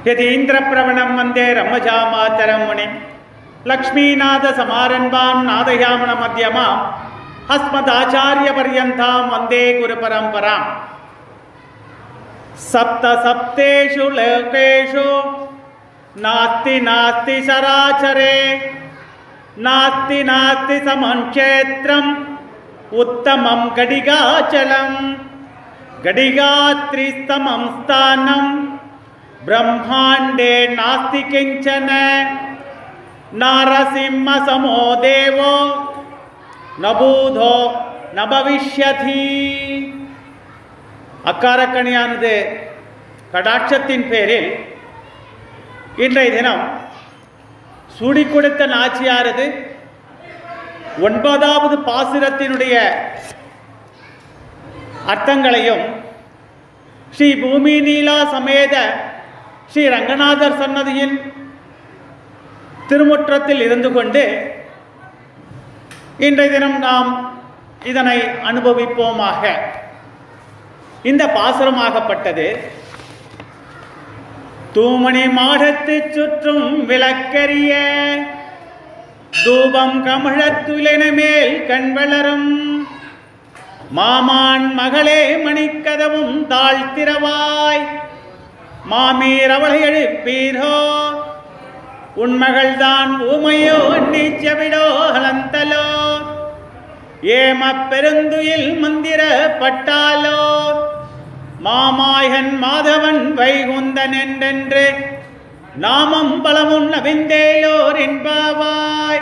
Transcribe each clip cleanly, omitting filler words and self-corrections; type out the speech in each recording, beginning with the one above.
यतीन्द्रप्रवणं वन्दे रम्मजामातरं मुनिं लक्ष्मीनाथसमारम्भां नादयामनमध्यमां अस्मदाचार्यपर्यन्तां वन्दे गुरुपरम्परां। सप्तसप्तेषु लोकेषु नास्ति नास्ति चराचरे नास्ति नास्ति समं क्षेत्रम् उत्तमं गडिगाचलं गडिगात्रिस्तमं स्थानं ब्रह्मांडे नास्ति किंचन नारसिंहसमो देवो न भूतो न भविष्यति। அக்காரக்கணியானது கடாட்சத்தின் பேரில் இன்றைய தினம் சூடி கொடுத்த நாச்சியாரது 9வது பாசுரத்தினுடைய அர்த்தங்களையும் ஸ்ரீ பூமி நீலா சமேத ஸ்ரீ ரங்கநாதர் சன்னதியின் திருமுற்றத்தில் இருந்து கொண்டு இன்றைய தினம் நாம் இதனை அனுபவிப்போமாக. இந்த பாசுரமாகப்பட்டது தூமணி மாடத்து சுற்றும் விளக்கரிய தூபம் கமழத்துலென மேல் கண் வளரும் மாமான் மகளே மணிக்கதவும் தாழ்த்திரவாய் மாமீர் அவளை எழுப்பீரோ உன்மகள்தான் ஊமையோ நீச்சவிடோ அலந்தலோ ஏம பெருந்துயில் மந்திர பட்டாலோ மாமாயன் மாதவன் வைகுந்தன் என்றென்று நாமம் பலமுன் நவிந்தேலோர் என்பாவாய்.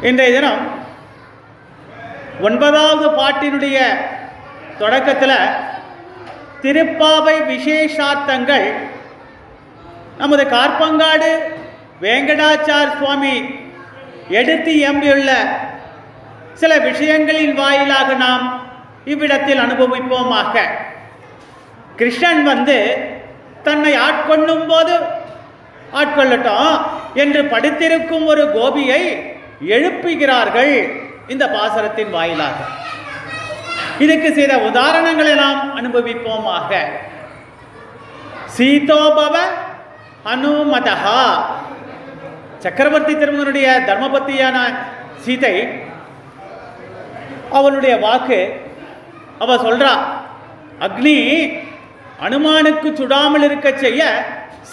இன்றைய தினம் 9வது பாட்டினுடைய தொடக்கத்தில் திருப்பாவை விசேஷார்த்தங்கள் நமது கார்பங்காடு வேங்கடாச்சார் சுவாமி எடுத்து எம்பியுள்ள சில விஷயங்களின் வாயிலாக நாம் இவ்விடத்தில் அனுபவிப்போமாக. கிருஷ்ணன் தன்னை ஆட்கொள்ளும் போது ஆட்கொள்ளட்டும் என்று படித்திருக்கும் ஒரு கோபியை எழுப்புகிறார்கள் இந்த பாசுரத்தின் வாயிலாக. இதுக்கு சில உதாரணங்களை நாம் அனுபவிப்போமாக. சீதோபவ அனுமதா, சக்கரவர்த்தி திருமகனுடைய தர்மபத்தியான சீதை, அவளுடைய வாக்கு, அவ சொல்றா, அக்னி அனுமானுக்கு சுடாமல் இருக்க செய்ய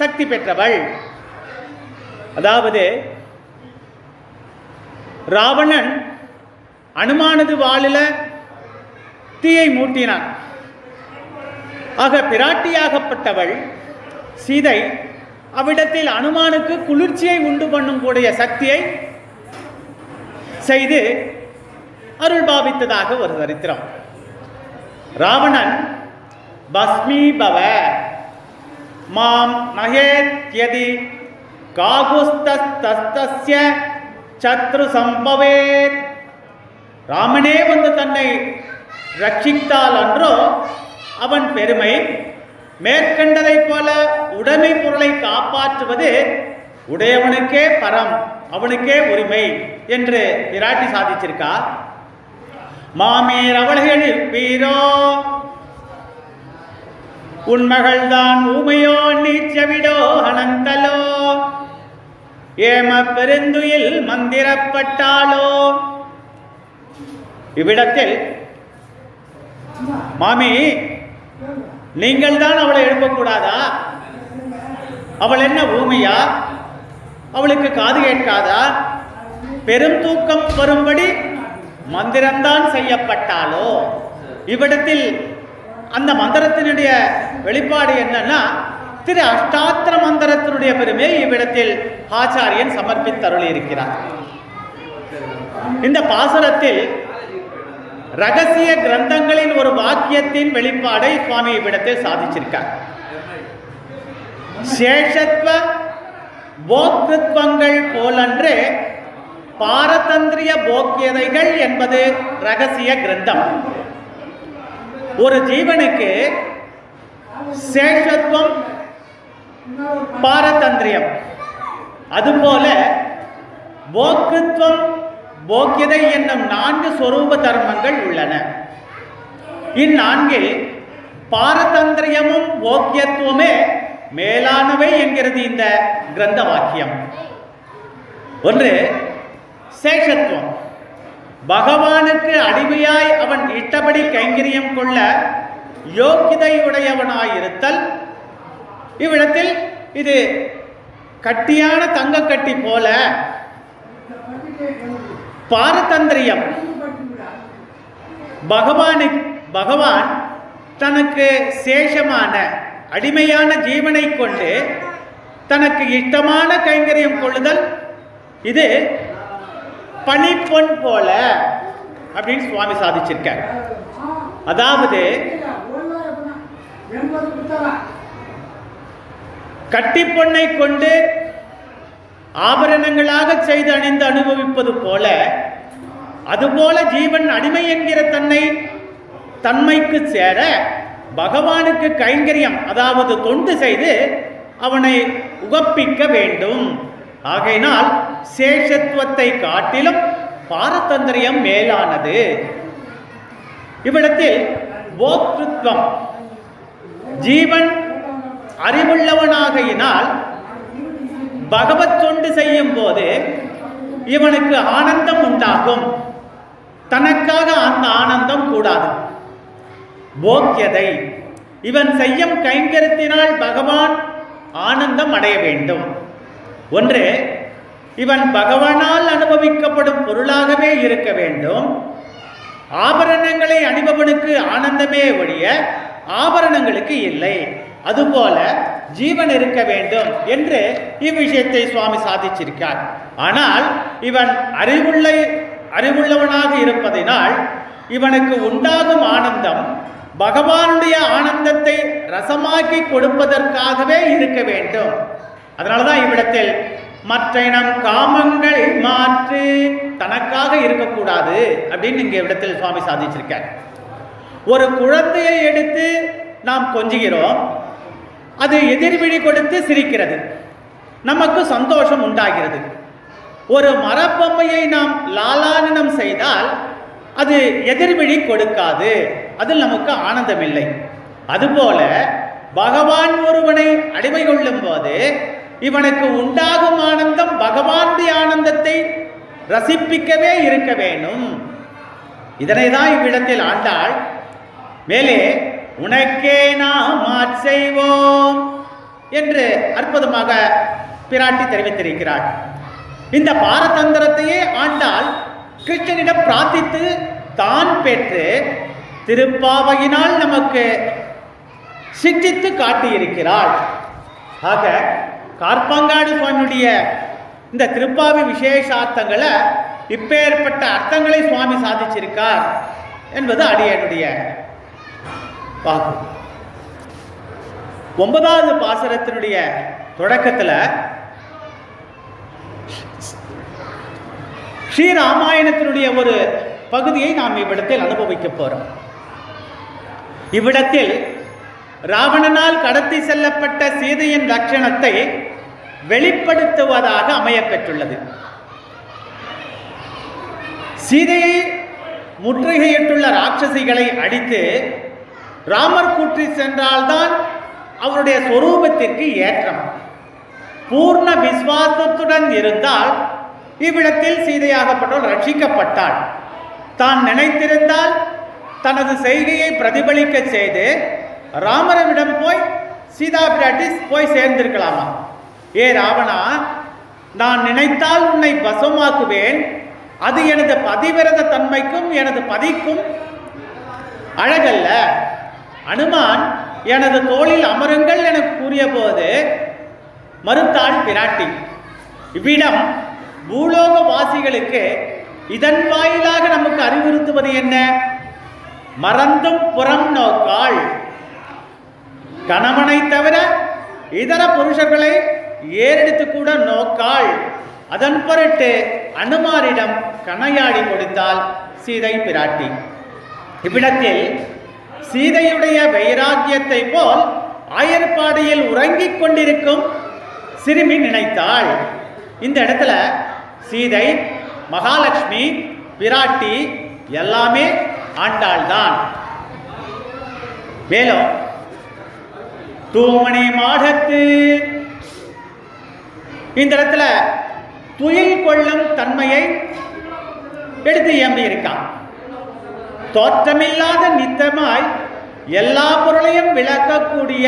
சக்தி பெற்றவள். அதாவது ராவணன் அனுமானது வாளில தீயை மூட்டினான். ஆக பிராட்டியாகப்பட்டவள் சீதை அவ்விடத்தில் அனுமானுக்கு குளிர்ச்சியை உண்டு பண்ணும் கூடிய சக்தியை செய்து அருள் பாவித்ததாக ஒரு சரித்திரம். ராவணன் பஸ்மீபவ மாம் நஹேத்யதி காகுஸ்தஸ்தஸ்ய சத்ரு சம்பவேத், ராமனே தன்னை ரட்சித்தால் அன்றோ அவன் பெருமை, மேற்கண்டதை போல உடைமை பொருளை காப்பாற்றுவது உடையவனுக்கே பரம், அவனுக்கே உரிமை என்று பிராட்டி சாதிச்சிருக்கா. மாமீர் அவளை எழுப்பீரோ உன்மகள்தான் ஊமையோ நீச்சவிடோ அனந்தலோ ஏம பெருந்துயில் மந்திரப்பட்டாலோ. இவ்விடத்தில் மாமி, நீங்கள் தான் அவளை எழுப்பக்கூடாதா? அவள் என்ன ஊமையா? அவளுக்கு காது கேட்காதா? பெரும் தூக்கம் வரும்படி மந்திரம்தான் செய்யப்பட்டாலோ. இவ்விடத்தில் அந்த மந்திரத்தினுடைய வெளிப்பாடு என்னன்னா, திரு அஷ்டாத்திர மந்திரத்தினுடைய பெருமை இவ்விடத்தில் ஆச்சாரியன் சமர்ப்பித்தருளி இருக்கிறார். இந்த பாசுரத்தில் ரகசிய கிரந்தங்களின் ஒரு வாக்கியத்தின் வெளிப்பாடை சுவாமி இவ்விடத்தில் சாதிச்சிருக்கார். சேஷத்வ போக்திருத்வங்கள் போலன்றே பாரதந்திரிய போக்கியதைகள் என்பது ரகசிய கிரந்தம். ஒரு ஜீவனுக்கு சேஷத்துவம் பாரதந்திரியம், அதுபோல போக்திருத்வம் போக்கியதை என்னும் 4 சொரூப தர்மங்கள் உள்ளன. இந்நான்கில் பாரதந்திரியமும் போக்கியத்துவமே மேலானவை என்கிறது இந்த கிரந்த வாக்கியம். ஒன்று சேஷத்துவம். பகவானுக்கு அடிமையாய் அவன் இட்டபடி கைங்கரியம் கொள்ள யோகிதையுடையவனாயிருத்தல். இவ்விடத்தில் இது கட்டியான தங்க கட்டி போல பாரதந்திரியம். பகவான் தனக்கு சேஷமான அடிமையான ஜீவனை கொண்டு தனக்கு இஷ்டமான கைங்கரியம் கொள்ளுதல். இது பனிப்பொன் போல அப்படின்னு சுவாமி சாதிச்சிருக்கார். அதாவது கட்டிப்பொன்னை கொண்டு ஆபரணங்களாக செய்து அணிந்து அனுபவிப்பது போல, அதுபோல ஜீவன் அடிமை என்கிற தன்மைக்கு சேர பகவானுக்கு கைங்கரியம் அதாவது தொண்டு செய்து அவனை உகப்பிக்க வேண்டும். ஆகையினால் சேஷத்துவத்தை காட்டிலும் பாரதந்திரியம் மேலானது. இவ்விடத்தில் போக்திருத்வம், ஜீவன் அறிவுள்ளவனாகையினால் பகவத் தொண்டு செய்யும் போது இவனுக்கு ஆனந்தம் உண்டாகும். தனக்காக அந்த ஆனந்தம் கூடாது. போக்கியதை, இவன் செய்யும் கைங்கரியத்தினால் பகவான் ஆனந்தம் அடைய வேண்டும். ஒன்று, இவன் பகவானால் அனுபவிக்கப்படும் பொருளாகவே இருக்க வேண்டும். ஆபரணங்களை அணிபவனுக்கு ஆனந்தமே ஒழிய ஆபரணங்களுக்கு இல்லை. அதுபோல ஜீவன் இருக்க வேண்டும் என்று இவ்விஷயத்தை சுவாமி சாதிச்சிருக்கார். ஆனால் இவன் அறிவுள்ளவனாக இருப்பதினால் இவனுக்கு உண்டாகும் ஆனந்தம் பகவானுடைய ஆனந்தத்தை ரசமாக்கி கொடுப்பதற்காகவே இருக்க வேண்டும். அதனாலதான் இவ்விடத்தில் மற்ற நம் காமங்களை மாற்று தனக்காக இருக்கக்கூடாது அப்படின்னு இங்க இடத்தில் சுவாமி சாதிச்சிருக்கார். ஒரு குழந்தையை எடுத்து நாம் கொஞ்சுகிறோம், அது எதிர்விழி கொடுத்து சிரிக்கிறது, நமக்கு சந்தோஷம் உண்டாகிறது. ஒரு மரப்பொம்மையை நாம் லாலானனம் செய்தால் அது எதிர்விழி கொடுக்காது, அதில் நமக்கு ஆனந்தம் இல்லை. அதுபோல பகவான் ஒருவனை அடிமை கொள்ளும் போது இவனுக்கு உண்டாகும் ஆனந்தம் பகவானுடைய ஆனந்தத்தை ரசிப்பிக்கவே இருக்க வேண்டும். இதனை தான் இவ்விடத்தில் ஆண்டாள் மேலே உனக்கே நாம் செய்வோம் என்று அற்புதமாக பிராட்டி தெரிவித்திருக்கிறாள். இந்த பாரதந்திரத்தையே ஆண்டாள் கிருஷ்ணனிடம் பிரார்த்தித்து தான் பெற்று திருப்பாவையினால் நமக்கு சித்தித்து காட்டியிருக்கிறாள். ஆக கார்பங்காடு சுவாமியுடைய இந்த திருப்பாவை விசேஷார்த்தங்களை இப்பேற்பட்ட அர்த்தங்களை சுவாமி சாதிச்சிருக்கார் என்பது அடியனுடைய வாக்கு. 9வது பாசுரத்தினுடைய தொடக்கத்தில் ஸ்ரீராமாயணத்தினுடைய ஒரு பகுதியை நாம் இவ்விடத்தில் அனுபவிக்க போறோம். இவ்விடத்தில் ராவணனால் கடத்தி செல்லப்பட்ட சீதையின் லட்சணத்தை வெளிப்படுத்துவதாக அமையப்பெற்றுள்ளது. சீதையை முற்றுகையிட்டுள்ள ராட்சசிகளை அடித்து ராமர் கூற்றி சென்றால்தான் அவருடைய சொரூபத்திற்கு ஏற்றம். பூர்ண விசுவாசத்துடன் இருந்தால் இவ்விடத்தில் சீதையாகப்பட்டவள் ரட்சிக்கப்பட்டாள். தான் நினைத்திருந்தால் தனது செய்கையை பிரதிபலிக்க செய்து ராமரிடம் போய் சீதா பிராட்டி போய் சேர்ந்திருக்கலாமா? ஏ ராவணா, நான் நினைத்தால் உன்னை பசமாக்குவேன், அது எனது பதிவிரத தன்மைக்கும் எனது பதிக்கும் அழகல்ல. அனுமான் எனது தோளில் அமருங்கள் என கூறிய போது மறுத்தாள் பிராட்டி. இவ்விடம் பூலோக வாசிகளுக்கு இதன் வாயிலாக நமக்கு அறிவுறுத்துவது என்ன? மறந்தும் புறம் நோக்காள். கணவனை தவிர இதர புருஷர்களை ஏறெடுத்து கூட நோக்காள். அதன் பொருட்டு அனுமாரிடம் கணையாடி கொடுத்தாள் சீதை பிராட்டி. இவ்விடத்தில் சீதையுடைய வைராக்கியத்தை போல் ஆயர்பாடியில் உறங்கிக் கொண்டிருக்கும் சிறுமி நினைத்தாள். இந்த இடத்துல சீதை, மகாலட்சுமி, பிராட்டி எல்லாமே ஆண்டாள் தான். மேலும் தூமணி மாடத்து. இந்த இடத்துல துயில் கொள்ளும் தன்மையை எடுத்து ஏம்பி இருக்கான். தோற்றமில்லாத நித்தமாய் எல்லா பொருளையும் விளக்கக்கூடிய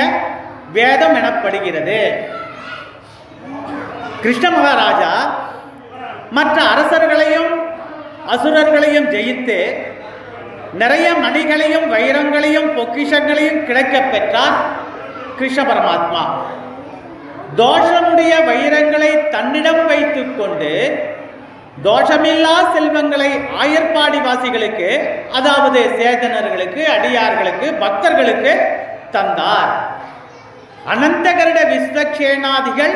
வேதம் எனப்படுகிறது. கிருஷ்ண மகாராஜா மற்ற அரசர்களையும் அசுரர்களையும் ஜெயித்து நிறைய மணிகளையும் வைரங்களையும் பொக்கிஷங்களையும் கிடைக்கப் பெற்றார் கிருஷ்ண பரமாத்மா. தோஷமுடைய வைரங்களை தன்னிடம் வைத்துக் கொண்டு தோஷமில்லா செல்வங்களை ஆயர்பாடிவாசிகளுக்கு, அதாவது சேதனர்களுக்கு, அடியார்களுக்கு, பக்தர்களுக்கு தந்தார். அனந்த கருட விஸ்வக்ஷேனாதிகள்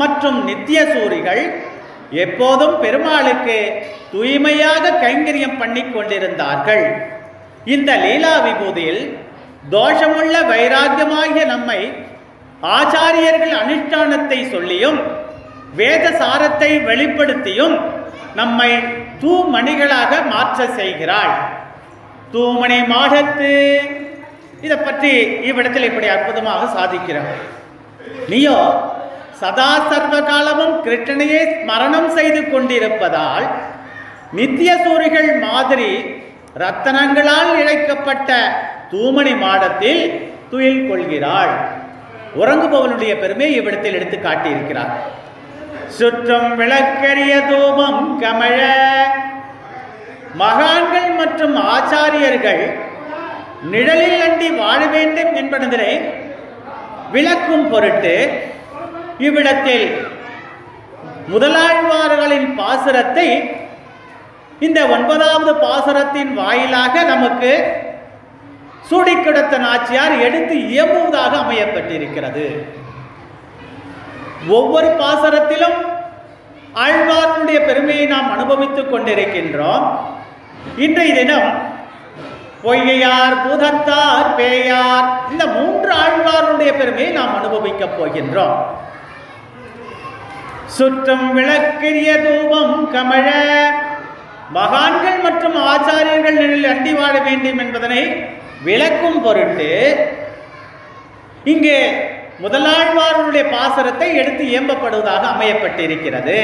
மற்றும் நித்திய சூரிகள் எப்போதும் பெருமாளுக்கு தூய்மையாக கைங்கரியம் பண்ணி கொண்டிருந்தார்கள். இந்த லீலா விபூதியில் தோஷமுள்ள வைராக்கியமாகிய நம்மை ஆச்சாரியர்கள் அனுஷ்டானத்தை சொல்லியும் வேத சாரத்தை வெளிப்படுத்தியும் நம்மை தூமணிகளாக மாற்ற செய்கிறாள். தூமணி மாடத்து. இதை பற்றி இவ்விடத்தில் இப்படி அற்புதமாக சாதிக்கிறார். நீயோ சதா சர்வ காலமும் கிருஷ்ணனையே ஸ்மரணம் செய்து கொண்டிருப்பதால் நித்திய சூரிகள் மாதிரி ரத்தனங்களால் இழைக்கப்பட்ட தூமணி மாடத்தில் துயில் கொள்கிறாள். உறங்குபவனுடைய பெருமை இவ்விடத்தில் எடுத்து காட்டியிருக்கிறார். சுற்றம் விளக்கரிய தூபம் கமழ. மகான்கள் மற்றும் ஆச்சாரியர்கள் நிழலில் அண்டி வாழ வேண்டும் என்பதனை விளக்கும் பொருட்டு இவ்விடத்தில் முதலாழ்வார்களின் பாசுரத்தை இந்த 9வது பாசுரத்தின் வாயிலாக நமக்கு சூடிக்கிடத்த நாச்சியார் எடுத்து இயம்புவதாக அமையப்பட்டிருக்கிறது. ஒவ்வொரு பாசுரத்திலும் ஆழ்வார்களுடைய பெருமையை நாம் அனுபவித்துக் கொண்டிருக்கின்றோம். இன்றைய தினம் பொய்கையார், பூதத்தார், பேயார், இந்த 3 ஆழ்வார்களுடைய பெருமையை நாம் அனுபவிக்கப் போகின்றோம். சுற்றம் விளக்கிய தூபம் கமழ. மகான்கள் மற்றும் ஆச்சாரியர்கள் நிலையில் அண்டி வாழ வேண்டும் என்பதனை விளக்கும் பொருட்டு இங்கே முதலாழ்வார்களுடைய பாசுரத்தை எடுத்து இயம்பப்படுவதாக அமையப்பட்டிருக்கிறது.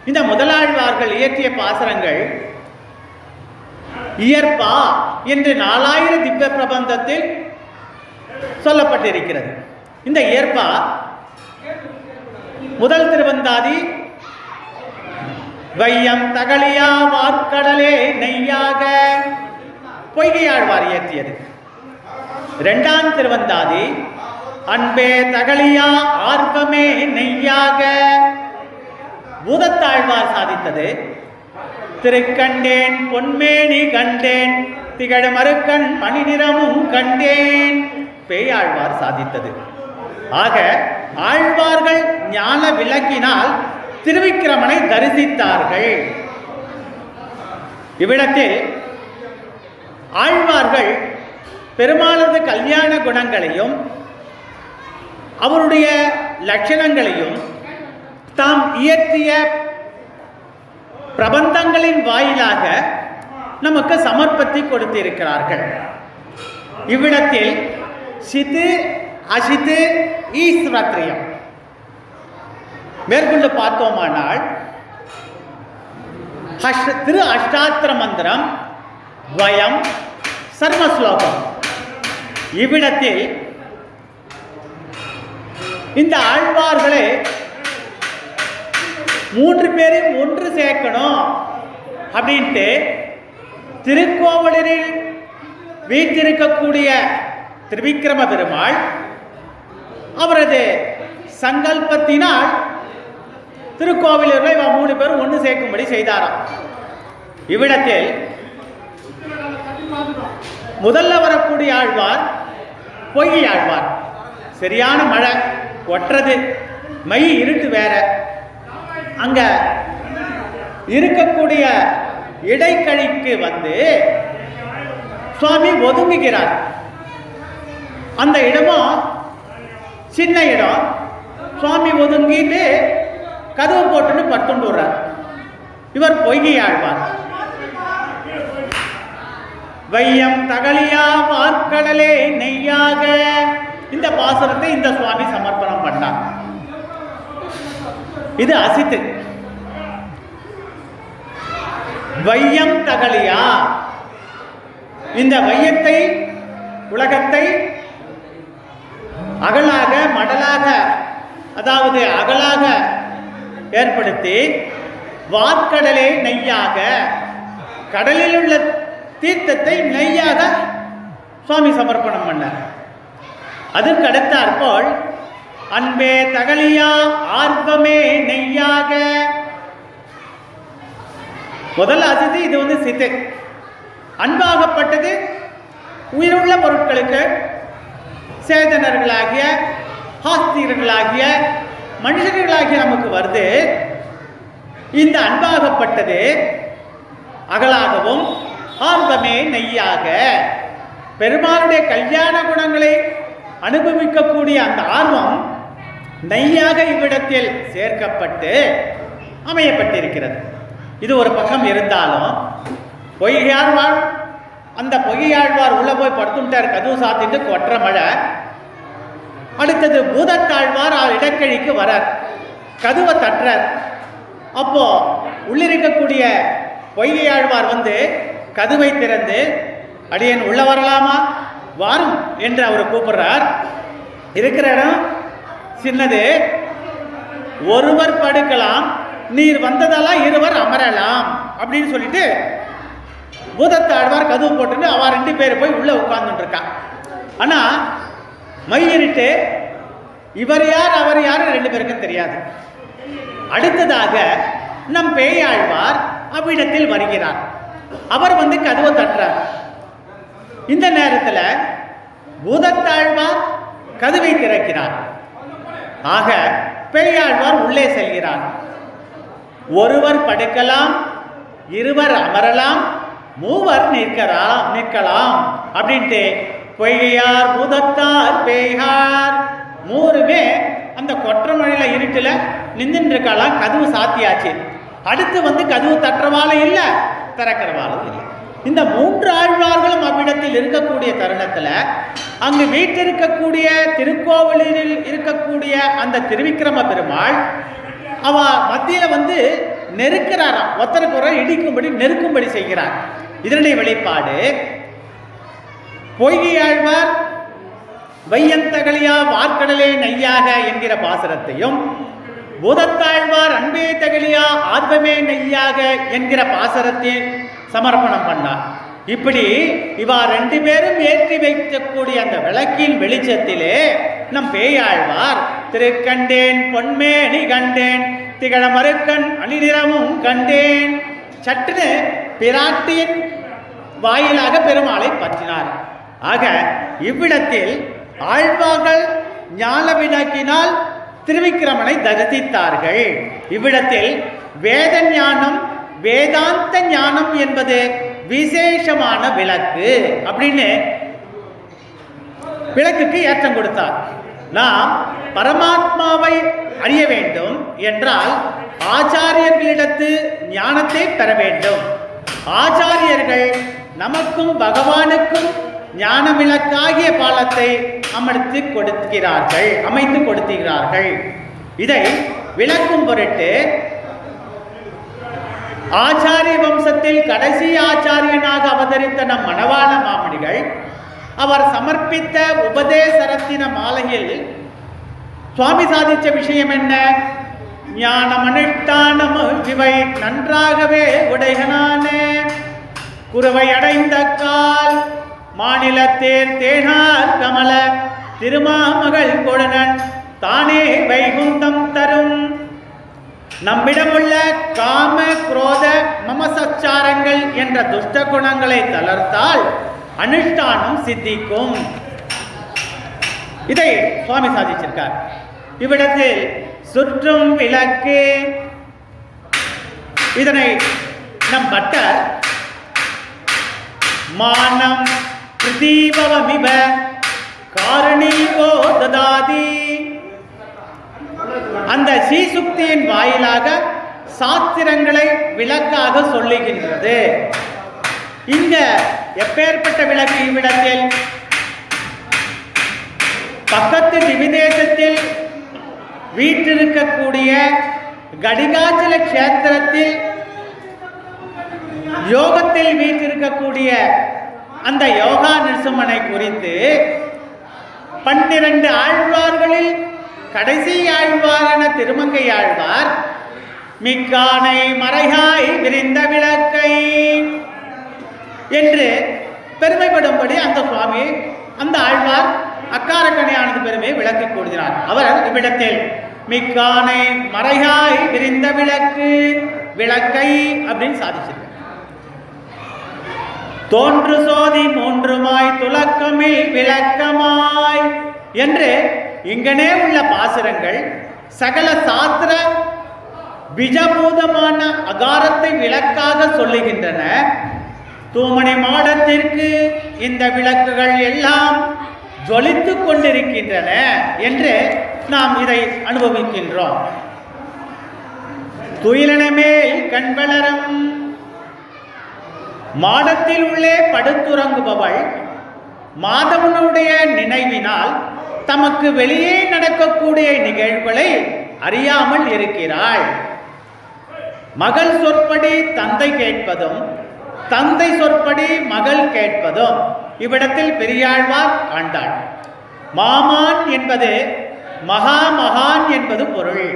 இந்த முதலாழ்வார்கள் இயற்றிய பாசுரங்கள் இயற்பா என்று 4000 திவ்ய பிரபந்தத்தில் சொல்லப்பட்டிருக்கிறது. இந்த இயற்பா முதல் திருவந்தாதி வையம் தகழியா வார்க்கடலே நெய்யாக பொய்கையாழ்வார் இயற்றியது. 2ஆம் திருவந்தாதி அன்பே தகழியா ஆர்வமே நெய்யாக பூதத்தாழ்வார் சாதித்தது. திருக்கண்டேன் பொன்மேனி கண்டேன் திகழ மறுக்கண் மணி நிறமும் கண்டேன் பேயாழ்வார் சாதித்தது. ஆக ஆழ்வார்கள் ஞான விளக்கினால் திருவிக்கிரமனை தரிசித்தார்கள். இவ்விடத்தில் ஆழ்வார்கள் பெருமாளது கல்யாண குணங்களையும் அவருடைய லட்சணங்களையும் தாம் இயற்றிய பிரபந்தங்களின் வாயிலாக நமக்கு சமர்ப்பத்தி கொடுத்திருக்கிறார்கள். இவ்விடத்தில் சித்து அசித்து ஈஸ்வரத்ரியம் மேற்கொண்டு பார்த்தோமானால் திரு அஷ்டாத்திர மந்திரம் துவயம் சர்மஸ்லோகம். இவ்விடத்தில் இந்த ஆழ்வார்களை 3 பேரையும் ஒன்று சேர்க்கணும் அப்படின்ட்டு திருக்கோவலூரில் வீற்றிருக்கக்கூடிய திருவிக்கிரம பெருமாள் அவரது சங்கல்பத்தினால் திருக்கோவிலூரை 3 பேரும் ஒன்று சேர்க்கும்படி செய்தாராம். இவ்விடத்தில் முதல்ல வரக்கூடிய ஆழ்வார் பொய்கை ஆழ்வார். சரியான மழை கொட்டுறது, மை இருட்டு வேற. அங்க இருக்கக்கூடிய இடைக்கழிக்கு வந்து சுவாமி ஒதுங்குகிறார். அந்த இடமும் சின்ன இடம். சுவாமி ஒதுங்கிட்டு கதவு போட்டுன்னு படுத்துட்டு வர்றார். இவர் பொய்கை ஆழ்வார். வையம் தகழியா வார்க்கடலே நெய்யாக இந்த பாசுரத்தை இந்த சுவாமி சமர்ப்பணம் பண்ணார். இது அசித்து. வையம் தகலியா, இந்த வையத்தை உலகத்தை அகலாக மடலாக, அதாவது அகலாக ஏற்படுத்தி வார்க்கடலை நெய்யாக, கடலில் உள்ள தீர்த்தத்தை நெய்யாக சுவாமி சமர்ப்பணம் பண்ணார். அதற்கு அடுத்தாற்போல் அன்பே தகலியா ஆர்வமே நெய்யாக. முதல் அசித்து, இது சித்தை. அன்பாகப்பட்டது உயிருள்ள பொருட்களுக்கு, சேதனர்களாகிய ஆஸ்திகர்களாகிய மனுஷர்களாகிய நமக்கு வருது. இந்த அன்பாகப்பட்டது அகலாகவும் ஆர்வமே நெய்யாக, பெருமாளுடைய கல்யாண குணங்களை அனுபவிக்கக்கூடிய அந்த ஆர்வம் நெய்யாக இவ்விடத்தில் சேர்க்கப்பட்டு அமையப்பட்டிருக்கிறது. இது ஒரு பக்கம் இருந்தாலும் பொய்யாழ்வார், அந்த பொய்யாழ்வார் உள்ள போய் படுத்துட்டார், கதவு சாத்திட்டு கொற்ற மழை. அடுத்தது பூதத்தாழ்வார் இடக்கழிக்கு வரார், கதவை தட்டுறார். அப்போ உள்ளிருக்கக்கூடிய பொய்யாழ்வார் கதவை திறந்து, அடியேன் உள்ள வரலாமா, வாரும் என்று அவர் கூப்பிடுறார். இருக்கிற இடம் சின்னது, ஒருவர் படுக்கலாம், நீர் வந்ததெல்லாம் இருவர் அமரலாம் அப்படின்னு சொல்லிட்டு பூதத்தாழ்வார் கதவு போட்டுன்னு அவ 2 பேர் போய் உள்ள உட்கார்ந்துட்டு இருக்கா. ஆனா மையிட்டு இவர் யார் அவர் யார் 2 பேருக்கும் தெரியாது. அடுத்ததாக நம் பேயாழ்வார் அவ்விடத்தில் வருகிறார். அவர் கதவை தட்டுறார். இந்த நேரத்தில் பூதத்தாழ்வார் கதவை திறக்கிறார். ஆக பேயாழ்வார் உள்ளே செல்கிறார். ஒருவர் படுக்கலாம், இருவர் அமரலாம், மூவர் நிற்கலாம் அப்படின்ட்டு பொய்யார் பூதத்தார் பேயார் மூருமே அந்த கொற்றமழையில இருட்டுல நின்றுட்டு இருக்கலாம். கதவு சாத்தியாச்சு. அடுத்து கதவு தட்டுறவாலும் இல்லை, திறக்கிறவாலும் இல்லை. இந்த 3 ஆழ்வார்களும் அவ்விடத்தில் இருக்கக்கூடிய தருணத்துல அங்கு வீட்டிருக்கக்கூடிய திருக்கோவிலில் இருக்கக்கூடிய அந்த திருவிக்கிரம பெருமாள் அவ மத்தியில நெருக்கிறாராம், ஒருத்தருக்கு ஒரு இடிக்கும்படி நெருக்கும்படி செய்கிறார். இதனுடைய வெளிப்பாடு பொய்யாழ்வார் வையந்தகலியா வார்க்கடலே நெய்யாக என்கிற பாசுரத்தையும், பூதத்தாழ்வார் அன்பே தகலியா ஆர்வமே நெய்யாக என்கிற பாசுரத்தையும் சமர்ப்பணம் பண்ணார். இப்படி இவா 2 பேரும் ஏற்றி வைக்கக்கூடிய அந்த விளக்கின் வெளிச்சத்திலே நம் பேயாழ்வார் திருக்கண்டேன் பொன்மேனி கண்டேன் திகழ மறுக்கண் அணிநிறமும் கண்டேன் சட்டுன்னு பிராட்டியின் வாயிலாக பெருமாளை பற்றினார். ஆக இவ்விடத்தில் ஆழ்வார்கள் ஞான விளக்கினால் திருவிக்கிரமனை தரிசித்தார்கள். இவ்விடத்தில் வேத ஞானம் வேதாந்த ஞானம் என்பது விசேஷமான விளக்கு அப்படின்னு விளக்குக்கு ஏற்றம் கொடுத்தார். நாம் பரமாத்மாவை அறிய வேண்டும் என்றால் ஆச்சாரியர்களிடத்து ஞானத்தை பெற வேண்டும். ஆச்சாரியர்கள் நமக்கும் பகவானுக்கும் ஞான விளக்காகிய பாலத்தை அமைத்து கொடுக்கிறார்கள். இதை விளக்கும் பொருட்டு ஆச்சாரிய வம்சத்தில் கடைசி ஆச்சாரியனாக அவதரித்த நம் மணவாள மாமணிகள் அவர் சமர்ப்பித்த உபதேச ரத்தின மாலையில் சுவாமி சாதிச்ச விஷயம் என்ன? ஞானம் அனுஷ்டானம் இவை நன்றாகவே உடையனானே குருவை அடைந்த கால் மாநிலத்தேர் தேனார் கமல திருமாமகள் கொடனன் தானே வைகுந்தம் தரும். நம்மிடமுள்ள காம குரோத மமசச்சாரங்கள் என்ற துஷ்ட குணங்களை தளர்த்தால் அனுஷ்டானம் சித்திக்கும். இதை சுவாமி சாதிச்சிருக்கார். இவ்விடத்தில் சுற்றும் விளக்கு, இதனை நம் பட்டர் மானம் பிரதீபவமிவ காரணீகோ ததாதி, அந்த சீசுக்தியின் வாயிலாக சாஸ்திரங்களை விளக்காக சொல்லுகின்றது. இங்க எப்பேற்பட்ட விளக்கு? இவ்விடத்தில் பக்கத்து திவிதேசத்தில் வீற்றிருக்கக்கூடிய கடிகாச்சல கஷேத்திரத்தில் யோகத்தில் வீற்றிருக்கக்கூடிய அந்த யோகா நரசிம்மனை குறித்து 12 ஆழ்வார்களில் கடைசி ஆழ்வாரான திருமங்கை ஆழ்வார் மிக்கானை மறையாய் விரிந்த விளக்கை என்று பெருமைப்படும்படி அந்த சுவாமி அந்த ஆழ்வார் அக்காரக்கணையானது பெருமையை விளக்கி கூறுகிறார். அவர் இவ்விடத்தில் மிக்கானை மறையாய் விரிந்த விளக்கு விளக்கை அப்படின்னு சாதிச்சிருக்கார். தோன்று சோதி மூன்றுமாய் துலக்கமில் விளக்கமாய் என்று இங்கனே உள்ள பாசுரங்கள் சகல சாஸ்திர பிஜபூதமான அகாரத்தை விளக்காக சொல்லுகின்றன. தூமணி மாடத்திற்கு இந்த விளக்குகள் எல்லாம் ஜொலித்துக் கொண்டிருக்கின்றன என்று நாம் இதை அனுபவிக்கின்றோம். துயிலனமேல் கண்வளரம் மாடத்தில் உள்ளே படுத்துறங்குபவள் மாதவனுடைய நினைவினால் தமக்கு வெளியே நடக்கக்கூடிய நிகழ்வுகளை அறியாமல் இருக்கிறாள். மகள் சொற்படி தந்தை கேட்பதும் தந்தை சொற்படி மகள் கேட்பதும் இவ்விடத்தில் பெரியாழ்வார் ஆண்டாள். மாமான் என்பது மகா மகான் என்பது பொருள்.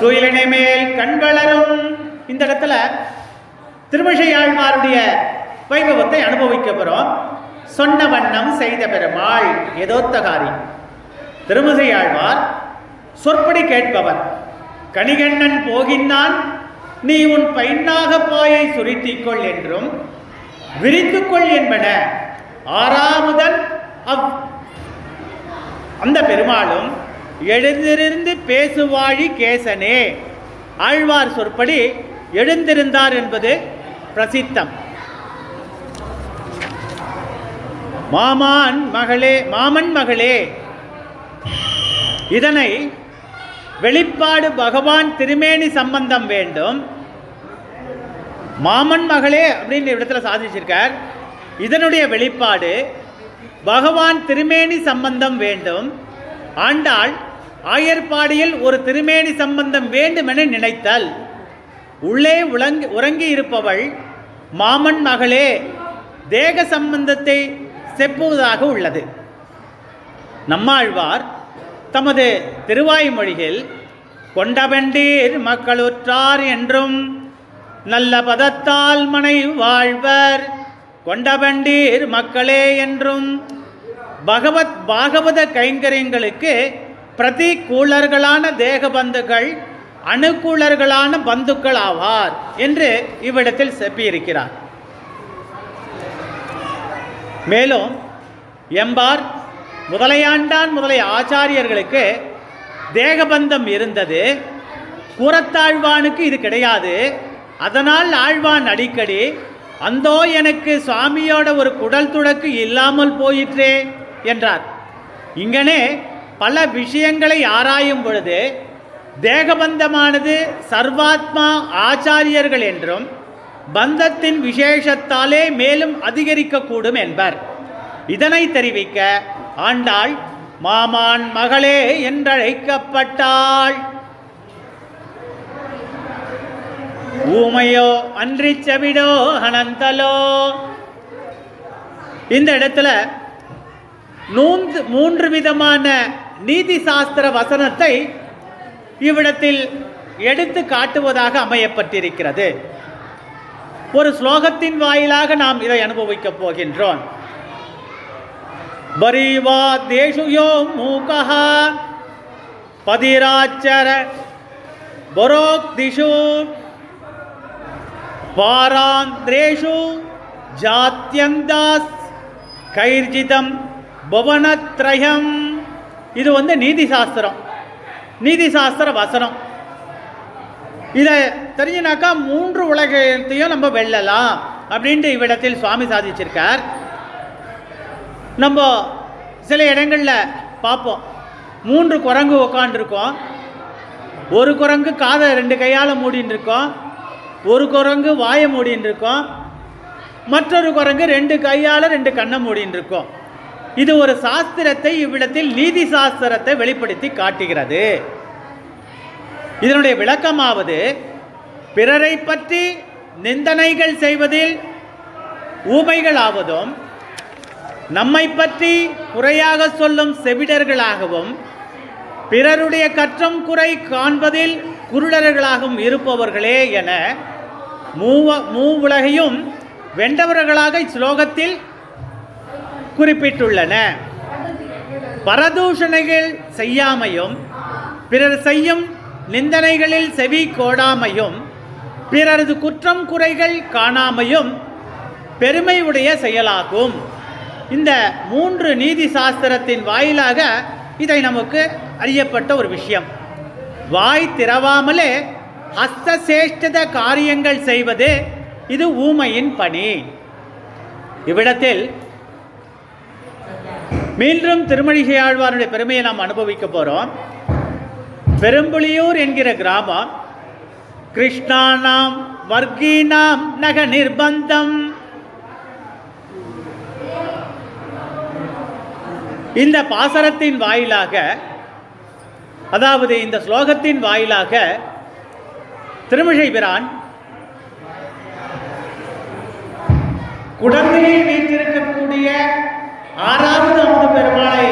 துயிலினை மேல் கண் வளரும் இந்த இடத்துல திருமிசை ஆழ்வாருடைய வைபவத்தை அனுபவிக்க பெறும். சொன்ன வண்ணம் செய்த பெருமாள் ஏதோத்தகாரி. திருமிசை ஆழ்வார் சொற்படி கேட்பவர். கணிகண்ணன் போகின்றான், நீ உன் பைன்னாக பாயை சுருட்டிக்கொள் என்றும் விரித்துக்கொள் என்பன ஆறாமுதன் அந்த பெருமாளும் எழுந்திருந்து பேசுவாழி கேசனே ஆழ்வார் சொற்படி எழுந்திருந்தார் என்பது பிரசித்தம். மாமன் மகளே இதனை வெளிப்பாடு பகவான் திருமேனி சம்பந்தம் வேண்டும். மாமன் மகளே அப்படின்னு இடத்துல சாதிச்சிருக்கார். இதனுடைய வெளிப்பாடு பகவான் திருமேனி சம்பந்தம் வேண்டும். ஆண்டாள் ஆயர்பாடியில் ஒரு திருமேனி சம்பந்தம் வேண்டும் என நினைத்தல். உள்ளே உறங்கி இருப்பவள் மாமன் மகளே தேக சம்பந்தத்தை செப்புவதாக உள்ளது. நம்மாழ்வார் தமது திருவாய்மொழியில் கொண்டவண்டீர் மக்களுற்றார் என்றும் நல்ல பதத்தால் மனை வாழ்வர் கொண்டவண்டீர் மக்களே என்றும் பாகவத கைங்கரியங்களுக்கு பிரதிகூலர்களான தேகபந்துகள் அணுகூலர்களான பந்துக்கள் ஆவார் என்று இவ்விடத்தில் செப்பியிருக்கிறார். மேலும் எம்பார் முதலையாண்டான் முதலைய ஆச்சாரியர்களுக்கு தேகபந்தம் இருந்தது. கூரத்தாழ்வானுக்கு இது கிடையாது. அதனால் ஆழ்வான் அடிக்கடி அந்தோ எனக்கு சுவாமியோட ஒரு குடல் துடக்கு இல்லாமல் போயிற்றே என்றார். இங்கனே பல விஷயங்களை ஆராயும் பொழுது தேகபந்தமானது சர்வாத்மா ஆச்சாரியர்கள் என்றும் பந்தத்தின் விசேஷத்தாலே மேலும் அதிகரிக்கக்கூடும் என்பர். இதனை தெரிவிக்க ஆண்டாள் மாமான் மகளே என்றழைக்கப்பட்டாள். ஊமையோ அன்றி செவிடோ அனந்தலோ இந்த இடத்துல 3 விதமான நீதி சாஸ்திர வசனத்தை இவ்விடத்தில் எடுத்து காட்டுவதாக அமையப்பட்டிருக்கிறது. ஒரு ஸ்லோகத்தின் வாயிலாக நாம் இதை அனுபவிக்கப் போகின்றோம். பரிவா தேசுயோ மூகஹ பதிராச்சர பரோக்திஷு பாராந்திரேஷு ஜாத்யந்தாஸ் கைர்ஜிதம் பவனத்ரயம். இது நீதி சாஸ்திரம், நீதி சாஸ்திர வசனம். இதை தெரிஞ்சினாக்கா 3 உலகத்தையும் நம்ம வெல்லலாம் அப்படின்ட்டு இவ்விடத்தில் சுவாமி சாதிச்சிருக்கார். நம்ம சில இடங்களில் பார்ப்போம், 3 குரங்கு உக்காண்டிருக்கோம். ஒரு குரங்கு காதை 2 கையால் மூடின்னு இருக்கோம், ஒரு குரங்கு வாயை மூடின்னு இருக்கோம், மற்றொரு குரங்கு 2 கையால் 2 கண்ணை மூடின்னு இருக்கோம். இது ஒரு சாஸ்திரத்தை, இவ்விடத்தில் நீதி சாஸ்திரத்தை வெளிப்படுத்தி காட்டுகிறது. இதனுடைய விளக்கமாவது, பிறரை பற்றி நிந்தனைகள் செய்வதில் ஊமைகளாவதும், நம்மை பற்றி குறையாக சொல்லும் செவிடர்களாகவும், பிறருடைய கற்றம் குறை காண்பதில் குருடர்களாகவும் இருப்பவர்களே என மூவுலகையும் வென்றவர்களாக ஸ்லோகத்தில் குறிப்பிட்டுள்ளன. பரதூஷணைகள் செய்யாமையும், பிறர் செய்யும் நிந்தனைகளில் செவி கோடாமையும், பிறரது குற்றம் குறைகள் காணாமையும் பெருமையுடைய செயலாகும். இந்த 3 நீதி சாஸ்திரத்தின் வாயிலாக இதை நமக்கு அறியப்பட்ட ஒரு விஷயம். வாய் திறவாமலே ஹஸ்தசேஷ்ட காரியங்கள் செய்வது இது ஊமையின் பணி. இவ்விடத்தில் மீண்டும் திருமழிசை ஆழ்வாருடைய பெருமையை நாம் அனுபவிக்க போகிறோம். பெரும்புலியூர் என்கிற கிராமம் கிருஷ்ணானாம் வர்கீனாம் நக நிர்பந்தம். இந்த பாசரத்தின் வாயிலாக, அதாவது இந்த ஸ்லோகத்தின் வாயிலாக திருமிழை பிரான் குடந்தையில் வீற்றிருக்கக்கூடிய 6வது அமுத பெருமாளை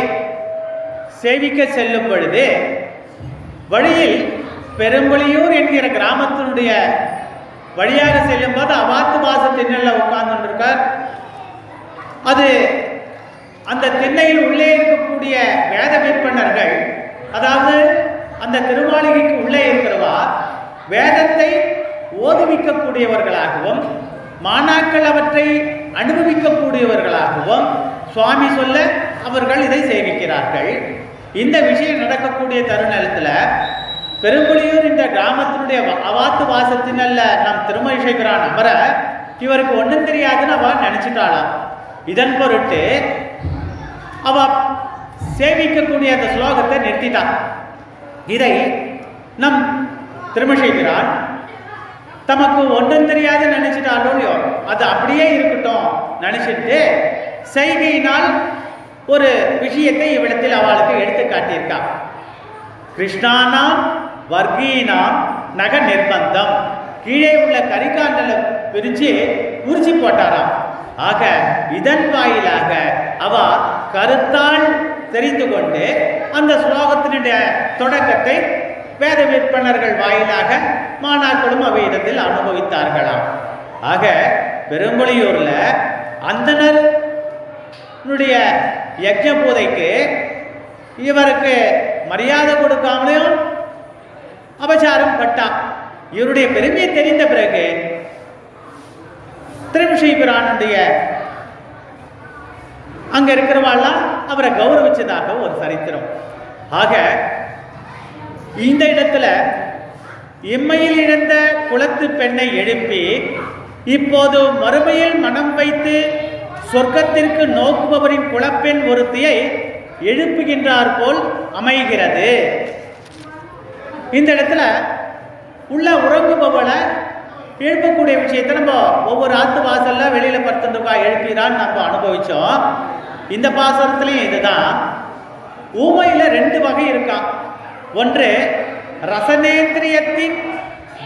சேவிக்க செல்லும் பொழுது வழியில் பெரும்புலியூர் என்கிற கிராமத்தினுடைய வழியாக செல்லும் போது அவாத்து வாச திண்ணல்ல உட்கார்ந்துருக்கார். அது அந்த திண்ணையில் உள்ளே இருக்கக்கூடிய வேத விற்பனர்கள், அதாவது அந்த திருமாளிகைக்கு உள்ளே இருக்கிறவா வேதத்தை ஓதுவிக்கக்கூடியவர்களாகவும், மாணாக்கள் அவற்றை அனுபவிக்கக்கூடியவர்களாகவும் சுவாமி சொல்ல அவர்கள் இதை சேவிக்கிறார்கள். இந்த விஷயம் நடக்கக்கூடிய தருணத்தில் பெரும்புலியூர் இந்த கிராமத்தினுடைய அவாத்து வாசத்தினல்ல நம் திருமழிசை பிரான் அமர இவருக்கு ஒன்றும் தெரியாதுன்னு அவ நினைச்சிட்டாளாம். இதன் பொருட்டு அவ சேவிக்கக்கூடிய அந்த ஸ்லோகத்தை நிறுத்திட்டான். இதை நம் திருமழிசை பிரான் தமக்கு ஒன்றும் தெரியாது நினைச்சிட்டாலோ இல்லையோ, அது அப்படியே இருக்கட்டும் நினைச்சிட்டு செய்கையினால் ஒரு விஷயத்தை இவ்விடத்தில் அவளுக்கு எடுத்து காட்டியிருக்கான். கிருஷ்ணானாம் வர்கீனாம் நக நிர்பந்தம். கீழே உள்ள கரிகாண்டலை பிரித்து உரிச்சி போட்டாராம். ஆக இதன் வாயிலாக அவ கருத்தால் தெரிந்து கொண்டு அந்த ஸ்லோகத்தினுடைய தொடக்கத்தை வேத விற்பனர்கள் வாயிலாக மாணாக்களும் அவையிடத்தில் அனுபவித்தார்களாம். ஆக பெரும்புலியூர்ல அந்தனருடைய யஜ்ஞ பூதைக்கு இவருக்கு மரியாதை கொடுக்காமலையும் அபச்சாரம் பட்டான். இவருடைய பெருமையை தெரிந்த பிறகு திருமிழை பிரானுடைய அங்க இருக்கிறவாள்லாம் அவரை கௌரவிச்சதாக ஒரு சரித்திரம். ஆக இந்த இடத்துல இம்மையில் இழந்த குலத்து பெண்ணை எழுப்பி இப்போது மறுமையில் மனம் வைத்து சொர்க்கத்திற்கு நோக்குபவரின் குலப்பெண் ஒருத்தியை எழுப்புகின்றார் போல் அமைகிறது. இந்த இடத்துல உள்ள உறங்குபவளை எழுப்பக்கூடிய விஷயத்தை நம்ம ஒவ்வொரு ஆத்து வாசல்ல வெளியில 10 ரூபாய் எழுப்பிறான்னு நம்ம அனுபவிச்சோம். இந்த பாசனத்திலையும் இதுதான். ஊமையில 2 வகை இருக்கான். ஒன்று ரசனேந்திரியத்தின்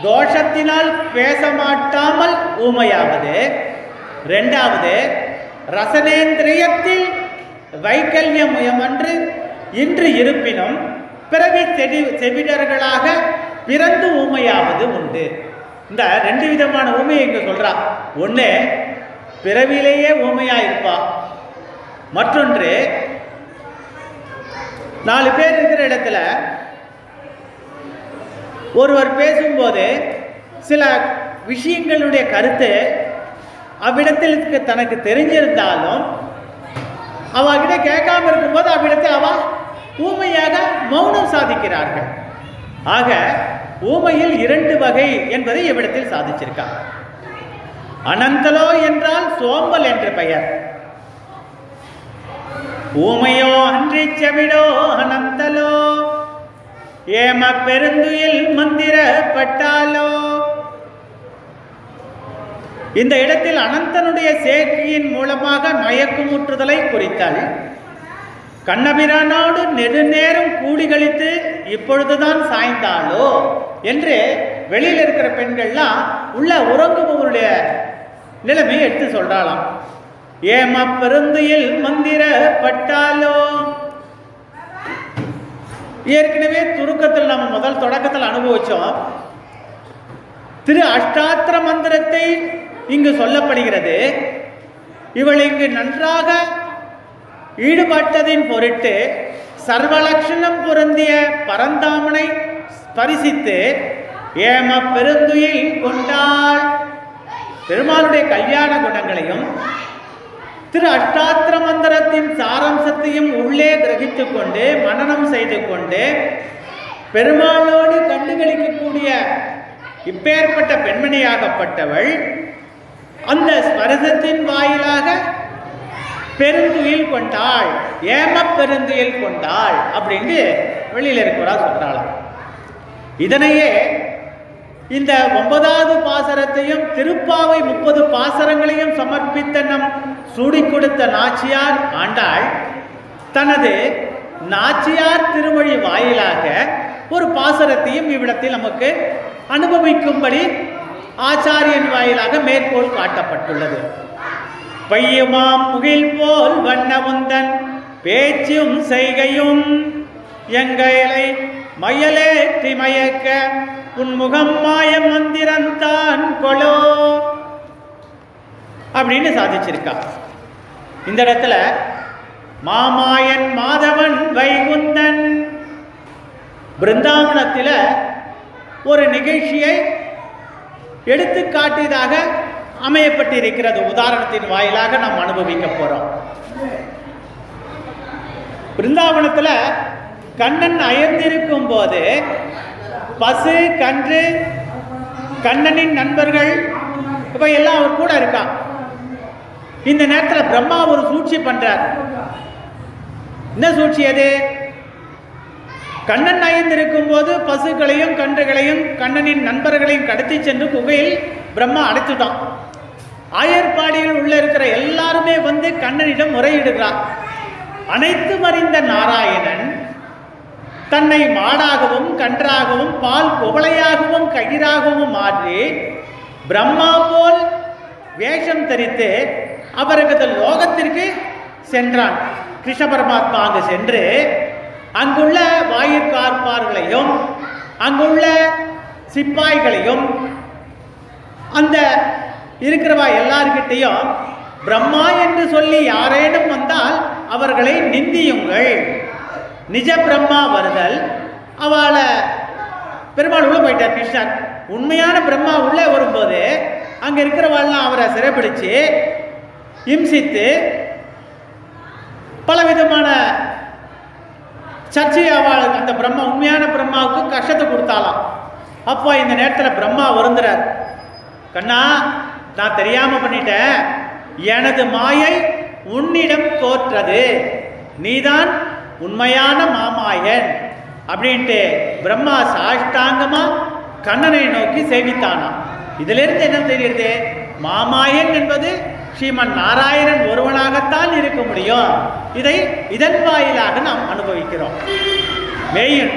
தோஷத்தினால் பேச மாட்டாமல் ஊமையாவது. 2வது ரசனேந்திரியத்தில் வைக்கல்யமுயமன்று இன்று இருப்பினும் பிறவி செவிடர்களாக பிறந்து ஊமையாவது உண்டு. இந்த 2 விதமான ஊமையை இங்க சொல்றா. ஒன்று பிறவிலேயே ஊமையா இருப்பா, மற்றொன்று 4 பேர் இருக்கிற இடத்துல ஒருவர் பேசும்போது சில விஷயங்களுடைய கருத்து அவ்விடத்திற்கு தனக்கு தெரிஞ்சிருந்தாலும் அவகிட்ட கேட்காம இருக்கும்போது அவ்விடத்தை அவ ஊமையாக மௌனம் சாதிக்கிறார்கள். ஆக ஊமையில் 2 வகை என்பதை இவ்விடத்தில் சாதிச்சிருக்கார். அனந்தலோ என்றால் சோம்பல் என்று பெயர். ஊமையோ அன்றி செவிடோ அனந்தலோ ஏம பெருந்துயில் மந்திர பட்டாலோ. இந்த இடத்தில் அனந்தனுடைய சேர்க்கையின் மூலமாக மயக்குமுற்றுதலை குறித்தால் கண்ணபிரானோடு நெடுநேரம் கூடி கழித்து இப்பொழுதுதான் சாய்ந்தாலோ என்று வெளியில் இருக்கிற பெண்கள்லாம் உள்ள உறங்குபவருடைய நிலைமையை எடுத்து சொல்றாளாம். ஏம பெருந்துயில் மந்திர பட்டாலோ. ஏற்கனவே துருக்கத்தில் நம்ம முதல் தொடக்கத்தில் அனுபவிச்சோம். திரு அஷ்டாத்திர மந்திரத்தை இங்கு சொல்லப்படுகிறது. இவள் இங்கு நன்றாக ஈடுபட்டதின் பொருட்டு சர்வலட்சணம் பொருந்திய பரந்தாமனை ஸ்பரிசித்து ஏம பெருந்துயில் கொண்டாள். பெருமாளுடைய கல்யாண குணங்களையும் திரு அஷ்டாத்திர மந்திரத்தின் சாராம்சத்தையும் உள்ளே கிரகித்துக் கொண்டு மனனம் செய்து கொண்டு பெருமாளோடு கண்டுகளிக்கக்கூடிய இப்பேற்பட்ட பெண்மணியாகப்பட்டவள் அந்த ஸ்பரிசத்தின் வாயிலாக பெருந்துயில் கொண்டாள், ஏம பெருந்துயில் கொண்டாள் அப்படின்னு வெளியில் இருக்கிறா சொல்றாளாம். இதனையே இந்த 9வது பாசரத்தையும் திருப்பாவை 30 பாசரங்களையும் சமர்ப்பித்த நம் சூடி கொடுத்த நாச்சியார் ஆண்டாள் தனது நாச்சியார் திருமொழி வாயிலாக ஒரு பாசரத்தையும் இவ்விடத்தில் நமக்கு அனுபவிக்கும்படி ஆச்சாரியன் வாயிலாக மேற்கோள் காட்டப்பட்டுள்ளது. பையுமாம் முகில் போல் வண்ணமுந்தன் பேச்சும் செய்கையும் எங்களை மயலேற்றி மயக்க உன்முகம் மாய மந்திரந்தான் கொலோ அப்படின்னு சாதிச்சிருக்கா. இந்த இடத்துல மாமாயன் மாதவன் வைகுந்தன் பிருந்தாவனத்தில் ஒரு நிகழ்ச்சியை எடுத்து காட்டியதாக அமையப்பட்டிருக்கிறது. உதாரணத்தின் வாயிலாக நாம் அனுபவிக்க போறோம். பிருந்தாவனத்தில் கண்ணன் அயர்ந்திருக்கும் போது பசு கன்று கண்ணனின் நண்பர்கள் இப்ப எல்லாம் அவர் கூட இருக்கா. இந்த நேரத்தில் பிரம்மா ஒரு சூழ்ச்சி பண்றார். என்ன சூழ்ச்சி அது? கண்ணன் அயர்ந்திருக்கும் போது பசுக்களையும் கன்றுகளையும் கண்ணனின் நண்பர்களையும் கடத்தி சென்று குகையில் பிரம்மா அடைத்துட்டான். ஆயர்பாடியில் உள்ள இருக்கிற எல்லாருமே வந்து கண்ணனிடம் முறையிடுகிறார். அனைத்தும் அறிந்த நாராயணன் தன்னை மாடாகவும் கன்றாகவும் பால் குவளையாகவும் கயிறாகவும் மாற்றி பிரம்மா போல் வேஷம் தரித்து அவரது லோகத்திற்கு சென்றான். கிருஷ்ண பரமாத்மா அங்கு சென்று அங்குள்ள வாயிற்கார்ப்பார்களையும் அங்குள்ள சிப்பாய்களையும் அந்த இருக்கிறவா எல்லார்கிட்டையும் பிரம்மா என்று சொல்லி யாரேனும் வந்தால் அவர்களை நிந்தியுங்கள், நிஜ பிரம்மா வருதல். அவளை பெருமாள் உள்ள போயிட்டார் கிருஷ்ணர். உண்மையான பிரம்மா உள்ளே வரும்போது அங்க இருக்கிறவாள்லாம் அவரை சிறைப்பிடிச்சு இம்சித்து பலவிதமான சர்ச்சையை அவள் அந்த பிரம்மா உண்மையான பிரம்மாவுக்கு கஷ்டத்தை கொடுத்தாலாம். அப்போ இந்த நேரத்தில் பிரம்மா வருந்துறார். கண்ணா, நான் தெரியாம பண்ணிட்டேன், எனது மாயை உன்னிடம் தோற்றது, நீதான் உண்மையான மாமாயன் அப்படின்ட்டு பிரம்மா சாஷ்டாங்கமா கண்ணனை நோக்கி சேவித்தானா. இதுல இருந்து என்ன தெரியுது? மாமாயன் என்பது ஸ்ரீமன் நாராயணன் ஒருவனாகத்தான் இருக்க முடியும். இதை இதன் வாயிலாக நாம் அனுபவிக்கிறோம். மேயன்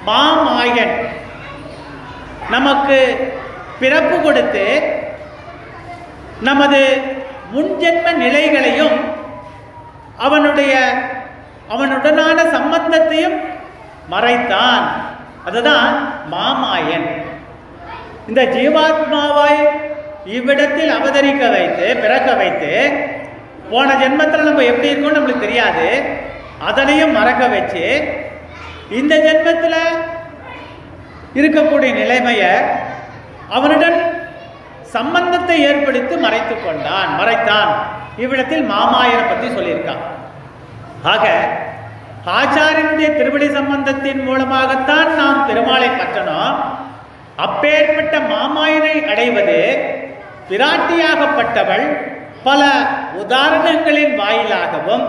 மாமாயன் நமக்கு பிறப்பு கொடுத்து நமது முன்ஜென்ம நிலைகளையும் அவனுடனான சம்பந்தத்தையும் மறைத்தான். அதுதான் மாமாயன். இந்த ஜீவாத்மாவாய் இவ்விடத்தில் அவதரிக்க வைத்து பிறக்க வைத்து போன ஜென்மத்தில் நம்ம எப்படி இருக்கோம்னு நம்மளுக்கு தெரியாது, அதனையும் மறக்க வச்சு இந்த ஜென்மத்தில் இருக்கக்கூடிய நிலைமையை அவனுடன் சம்பந்தத்தை ஏற்படுத்தி மறைத்தான். இவ்விடத்தில் மாமாயனை பற்றி சொல்லியிருக்கான். ஆக ஆச்சாரியனுடைய திருவடி சம்பந்தத்தின் மூலமாகத்தான் நாம் பெருமாளை பற்றணும். அப்பேற்பட்ட மாமாயனை அடைவது பிராட்டியாகப்பட்டவள் பல உதாரணங்களின் வாயிலாகவும்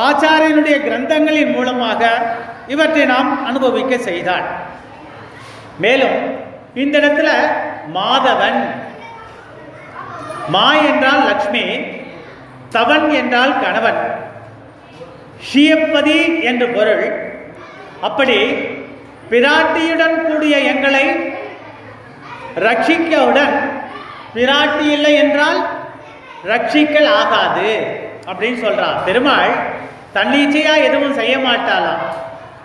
ஆச்சாரியனுடைய கிரந்தங்களின் மூலமாக இவற்றை நாம் அனுபவிக்க செய்தாள். மேலும் இந்த இடத்துல மாதவன், மா என்றால் லக்ஷ்மி, தவன் என்றால் கணவன். ஷியப்பதி என்று பொருள். அப்படி பிராட்டியுடன் கூடிய எங்களை ரட்சிக்கவுடன் பிராட்டி இல்லை என்றால் ரட்சிக்கல் ஆகாது அப்படின்னு சொல்றான். பெருமாள் தன்னிச்சையா எதுவும் செய்ய மாட்டாளாம்.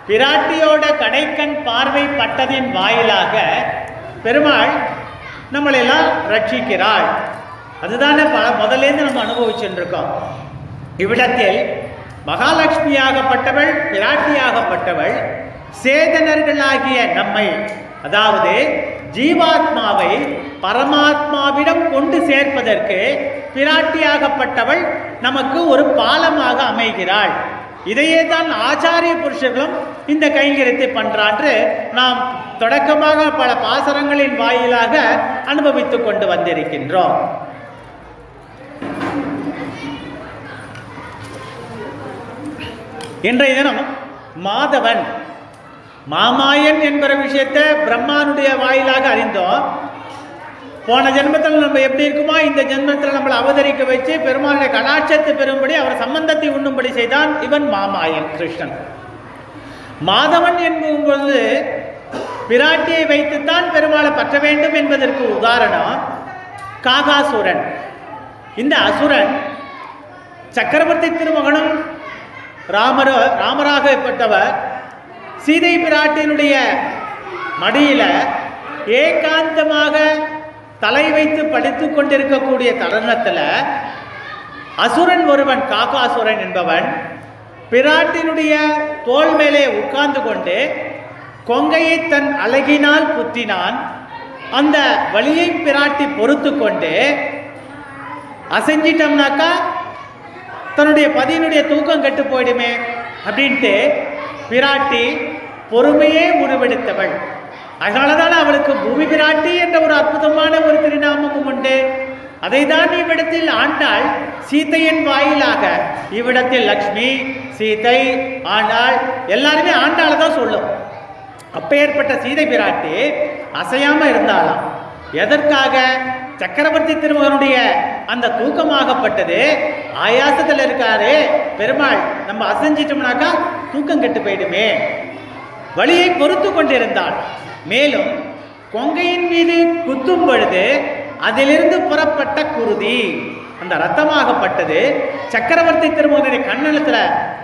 பிராட்டியோட கடைக்கண் பார்வை பட்டதின் வாயிலாக பெருமாள் நம்மளெல்லாம் ரட்சிக்கிறாள். அதுதானே முதலேருந்து நம்ம அனுபவிச்சுட்டு இருக்கோம். இவ்விடத்தில் மகாலட்சுமியாகப்பட்டவள் பிராட்டியாகப்பட்டவள் சேதனர்களாகிய நம்மை, அதாவது ஜீவாத்மாவை பரமாத்மாவிடம் கொண்டு சேர்ப்பதற்கு பிராட்டியாகப்பட்டவள் நமக்கு ஒரு பாலமாக அமைகிறாள். இதையே தான் ஆச்சாரிய புருஷர்களும் இந்த கைங்கரியத்தை பண்றான்று நாம் தொடக்கமாக பல பாசரங்களின் வாயிலாக அனுபவித்துக் கொண்டு வந்திருக்கின்றோம். இன்றைய தினம் மாதவன் மாமாயன் என்கிற விஷயத்தை பிரம்மானுடைய வாயிலாக அறிந்தோம். போன ஜென்மத்தில் நம்ம எப்படி இருக்குமோ இந்த ஜென்மத்தில் நம்மளை அவதரிக்க வச்சு பெருமாளுடைய கடாட்சத்தை பெறும்படி அவர் சம்பந்தத்தை உண்ணும்படி செய்தான் இவன் மாமாயன் கிருஷ்ணன். மாதவன் என்பதும் பொழுது பிராட்டியை வைத்துத்தான் பெருமாளை பற்ற வேண்டும் என்பதற்கு உதாரணம் காகாசுரன். இந்த அசுரன் சக்கரவர்த்தி திருமகனும் ராமராகப்பட்டவர் சீதை பிராட்டியினுடைய மடியில ஏகாந்தமாக தலை வைத்து படித்துக் கொண்டிருக்கக்கூடிய தருணத்தில் அசுரன் ஒருவன் காகாசுரன் என்பவன் பிராட்டினுடைய தோள் மேலே உட்கார்ந்து கொண்டு கொங்கையை தன் அழகினால் குத்தினான். அந்த வலியை பிராட்டி பொறுத்து கொண்டு அசைஞ்சிட்டோம்னாக்கா தன்னுடைய பதியினுடைய தூக்கம் கெட்டு போயிடுமே அப்படின்ட்டு பிராட்டி பொறுமையே உருவெடுத்தவள். அதனாலதான் அவளுக்கு பூமி பிராட்டி என்ற ஒரு அற்புதமான ஒரு திருநாமமும் உண்டு. அதை தான் இவ்விடத்தில் ஆண்டாள் சீதையின் வாயிலாக, இவ்விடத்தில் லக்ஷ்மி, சீதை, ஆண்டாள் எல்லாருமே ஆண்டாளை தான் சொல்லும். அப்பேற்பட்ட சீதை பிராட்டி அசையாம இருந்தாலாம். எதற்காக? சக்கரவர்த்தி திருமகனுடைய அந்த தூக்கமாகப்பட்டது ஆயாசத்தில் இருக்காரு பெருமாள், நம்ம அசைஞ்சிட்டோம்னாக்கா தூக்கம் கெட்டு போயிடுமே, வலியை பொறுத்து கொண்டிருந்தாள். மேலும் கொங்கையின் மீது குத்தும் பொழுது அதிலிருந்து புறப்பட்ட குருதி அந்த ரத்தமாகப்பட்டது சக்கரவர்த்தி திருமகனுடைய கண்ணத்துல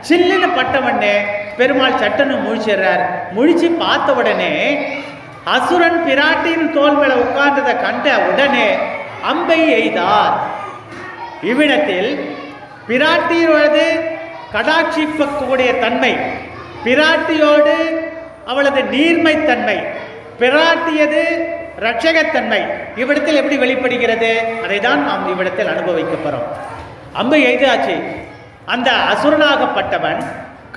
சில்லுன்னு பட்டவனே பெருமாள் சட்டன்னு முழிச்சிடுறார். முழிச்சு பார்த்த உடனே அசுரன் பிராட்டியின் தோல் மேல உட்கார்ந்ததை கண்ட உடனே அம்பை எய்தார். இவ்விடத்தில் பிராட்டியோடு கடாட்சிப்பக்கூடிய தன்மை, பிராட்டியோடு அவளது நீர்மைத்தன்மை, பிராட்டியது ரட்சகத்தன்மை இவ்விடத்தில் எப்படி வெளிப்படுகிறது அதை தான் நாம் இவ்விடத்தில் அனுபவிக்க போறோம். அம்பு எய்தாச்சு. அந்த அசுரனாகப்பட்டவன்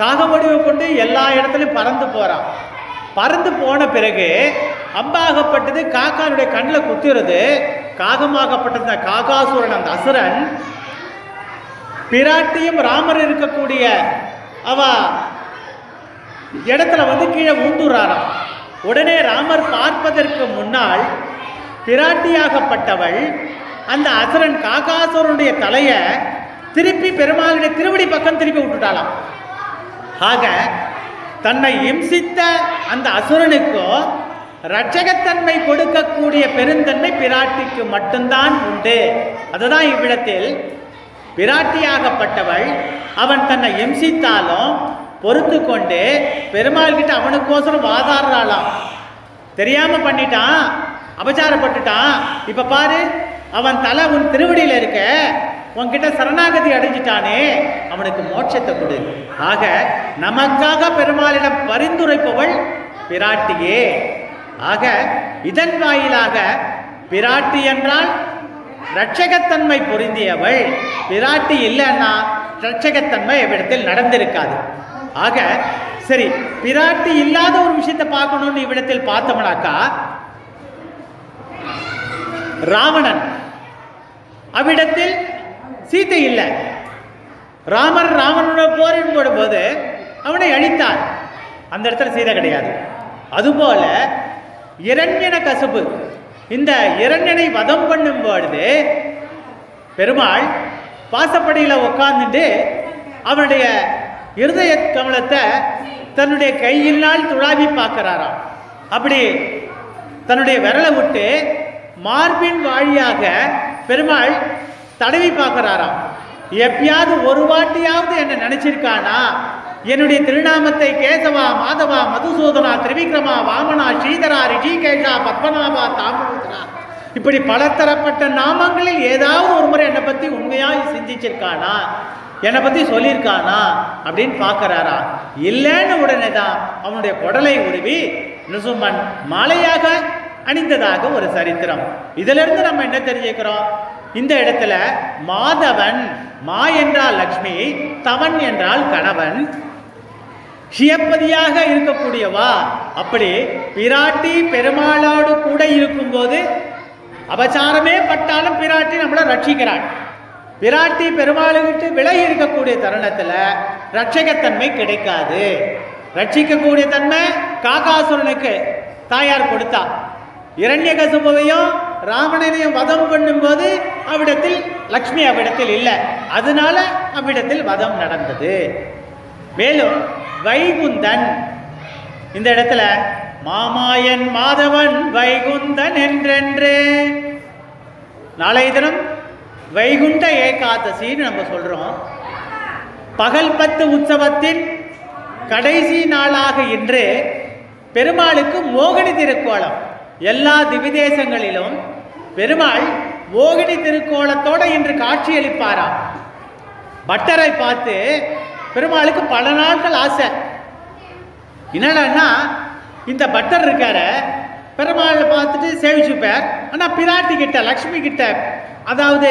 காக வடிவு கொண்டு எல்லா இடத்துலையும் பறந்து போறான். பறந்து போன பிறகு அம்பாகப்பட்டது காக்கானுடைய கண்ணில் குத்துறது. காகமாகப்பட்டது காகாசுரன் அந்த அசுரன் பிராட்டியும் ராமர் இருக்கக்கூடிய அவ இடத்துல வந்து கீழே ஊந்துறாராம். உடனே ராமர் பார்ப்பதற்கு முன்னால் பிராட்டியாகப்பட்டவள் அந்த அசுரன் காகாசுரனுடைய தலையை திருப்பி பெருமாளுடைய திருவடி பக்கம் திருப்பி விட்டுட்டாளாம். ஆக தன்னை இம்சித்த அந்த அசுரனுக்கோ ரட்சகத்தன்மை கொடுக்கக்கூடிய பெருந்தன்மை பிராட்டிக்கு மட்டும்தான் உண்டு. அதுதான் இவ்விடத்தில் பிராட்டியாகப்பட்டவள் அவன் தன்னை இம்சித்தாலும் பொறுத்து கொண்டு பெருமாள் கிட்ட அவனுக்கோசரம் வாதாடுறாளாம். தெரியாம பண்ணிட்டான், அபச்சாரப்பட்டுட்டான், இப்ப பாரு அவன் தலை உன் திருவடியில இருக்க, உன்கிட்ட சரணாகதி அடைஞ்சிட்டானே, அவனுக்கு மோட்சத்தை கொடு. ஆக நமக்காக பெருமாளிடம் பரிந்துரைப்பவள் பிராட்டியே. ஆக இதன் வாயிலாக பிராட்டி என்றால் ரட்சகத்தன்மை பொருந்தியவள். பிராட்டி இல்லைன்னா ரட்சகத்தன்மை இவ்விடத்தில் நடந்திருக்காது. ஆக சரி, பிராட்டி இல்லாத ஒரு விஷயத்தை பார்க்கணும்னு இவ்விடத்தில் பார்த்தோம்னாக்கா ராவணன், அவ்விடத்தில் சீதை இல்லை. ராமர் ராவணனோட போரின் போடும்போது அவனை அழித்தார், அந்த இடத்துல சீதை கிடையாது. அதுபோல இரண்யன கசுபு, இந்த இரண்யனை வதம் பண்ணும் பொழுது பெருமாள் வாசப்படியில் உட்கார்ந்துட்டு அவனுடைய இருதய கமலத்தை தன்னுடைய கையினால் துழாவி பார்க்கிறாராம். அப்படி தன்னுடைய விரலை விட்டு மார்பின் வழியாக பெருமாள் தடவி பார்க்கிறாராம். எப்பயாவது ஒரு வாட்டியாவது என்ன நினைச்சிருக்கானா, என்னுடைய திருநாமத்தை கேசவா, மாதவா, மதுசூதனா, திரிவிக்ரமா, வாமனா, ஸ்ரீதரா, ரிஷிகேஷா, பத்மநாபா, தாமோதரா, இப்படி பலதரப்பட்ட நாமங்களில் ஏதாவது ஒரு முறை என்னை பற்றி உண்மையாக சிந்திச்சிருக்கானா, என்னை பற்றி சொல்லியிருக்கானா அப்படின்னு பார்க்குறாரா. இல்லைன்னு உடனே தான் அவனுடைய குடலை உருவி நிருசும்மன் மாலையாக அணிந்ததாக ஒரு சரித்திரம். இதிலிருந்து நம்ம என்ன தெரிஞ்சுக்கிறோம்? இந்த இடத்துல மாதவன், மா என்றால் லக்ஷ்மி, தவன் என்றால் கணவன், சிவப்பதியாக இருக்கக்கூடியவா. அப்படி பிராட்டி பெருமாளோடு கூட இருக்கும்போது அபச்சாரமே பட்டாலும் பிராட்டி நம்மளை ரட்சிக்கிறாள். பிராட்டி பெருமாளுக்கு விலகி இருக்கக்கூடிய தருணத்தில் ரட்சகத்தன்மை கிடைக்காது. ரட்சிக்கக்கூடிய தன்மை காகாசுரனுக்கு தாயார் கொடுத்தா. இரண்யகசிபுவையும் ராவணனையும் வதம் பண்ணும்போது அவ்விடத்தில் லக்ஷ்மி அவ்விடத்தில் இல்லை, அதனால அவ்விடத்தில் வதம் நடந்தது. மேலும் வைகுந்தன், இந்த இடத்துல மாமாயன் மாதவன் வைகுந்தன் என்றென்று. நாளைய தினம் வைகுண்ட ஏகாதசின்னு நம்ம சொல்றோம். பகல் 10 உற்சவத்தின் கடைசி நாளாக இன்று பெருமாளுக்கு மோகினி திருக்கோலம். எல்லா திவிதேசங்களிலும் பெருமாள் மோகினி திருக்கோலத்தோடு இன்று காட்சியளிப்பாராம். பட்டரை பார்த்து பெருமாளுக்கு பல நாட்கள் ஆசை. என்னன்னா, இந்த பட்டர் இருக்கார பெருமாளை பார்த்துட்டு சேவிச்சுப்பார். ஆனால் பிராட்டி கிட்ட, லக்ஷ்மி கிட்ட, அதாவது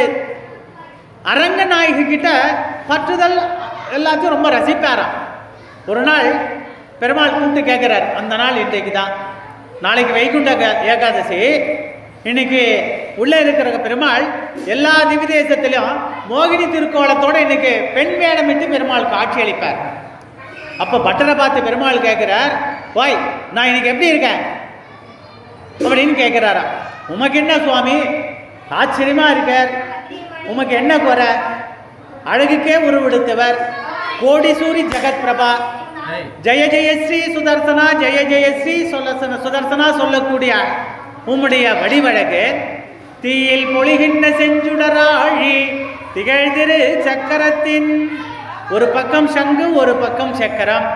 அரங்கநாயகி கிட்ட பற்றுதல் எல்லாத்தையும் ரொம்ப ரசிப்பாராம். ஒரு நாள் பெருமாள் கூப்பிட்டு கேட்குறார், அந்த நாள் இன்றைக்கு தான், நாளைக்கு வைகுண்ட ஏகாதசி, இன்னைக்கு உள்ளே இருக்கிற பெருமாள் எல்லா திவிதேசத்திலும் மோகினி திருக்கோலத்தோடு இன்னைக்கு பெண் வேடமிட்டு பெருமாள் காட்சி அளிப்பார். அப்போ பட்டரை பார்த்து பெருமாள் கேட்குறார், வாய் நான் இன்னைக்கு எப்படி இருக்கேன் அப்படின்னு கேட்குறாரா. உமக்கு என்ன சுவாமி ஆச்சரியமா இருக்கார், உமக்கு என்ன குறை, அழகுக்கே உருவெடுத்தவர், கோடிசூரி ஜெகத் பிரபா, ஜெய ஜெயஸ்ரீ சுதர்சனா, ஜெய ஜெயஸ்ரீ சுதர்சனா சொல்லக்கூடிய உம்முடைய வடிவழகு, தீயில் பொழிகின்ற செஞ்சுடராழி திகழ்திரு சக்கரத்தின், ஒரு பக்கம் சங்கு ஒரு பக்கம் சக்கரம்,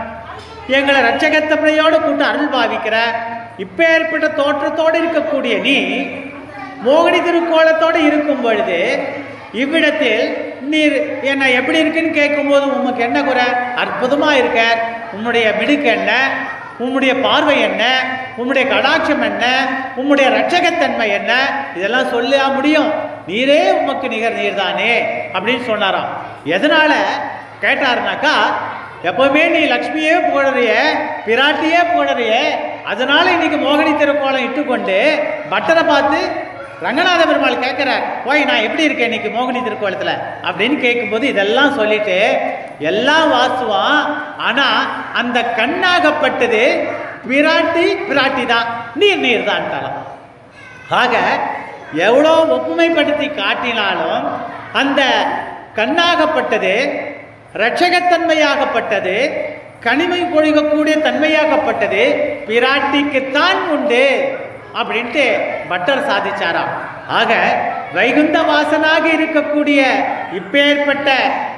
எங்களை ரட்சகத்தப்படையோடு கூட்டு அருள் பாவிக்கிற இப்பேற்பட்ட தோற்றத்தோடு இருக்கக்கூடிய நீ மோகினி திருக்கோலத்தோடு இருக்கும் பொழுது இவ்விடத்தில் நீர் என்ன எப்படி இருக்குன்னு கேட்கும்போது உமக்கு என்ன குறை, அற்புதமாக இருக்க, உம்முடைய மிடுக்கு என்ன, உம்முடைய பார்வை என்ன, உம்முடைய கடாட்சம் என்ன, உம்முடைய ரட்சகத்தன்மை என்ன, இதெல்லாம் சொல்ல முடியும், நீரே உமக்கு நிகர் நீர்தானே அப்படின்னு சொன்னாராம். எதனால கேட்டாருனாக்கா, எப்பவுமே நீ லக்ஷ்மியே புகழறிய, பிராட்டியே புகழறிய, அதனால இன்னைக்கு மோகினி திருக்கோலம் இட்டுக்கொண்டு பட்டரை பார்த்து ரங்கநாத பெருமாள் கேட்குறார், போய் நான் எப்படி இருக்கேன் இன்னைக்கு மோகினி திருக்கோலத்தில் அப்படின்னு கேட்கும்போது இதெல்லாம் சொல்லிட்டு எல்லாம் வாசுவான். ஆனால் அந்த கண்ணாகப்பட்டது பிராட்டி தான், நீர் தான். ஆக எவ்வளோ ஒப்புமைப்படுத்தி காட்டினாலும் அந்த கண்ணாகப்பட்டது இரட்சகத்தன்மையாகப்பட்டது, கனிமை பொழிகக்கூடிய தன்மையாகப்பட்டது பிராட்டிக்குத்தான் உண்டு அப்படின்ட்டு பட்டர் சாதிச்சாராம். ஆக வைகுந்த வாசனாக இருக்கக்கூடிய இப்பேற்பட்ட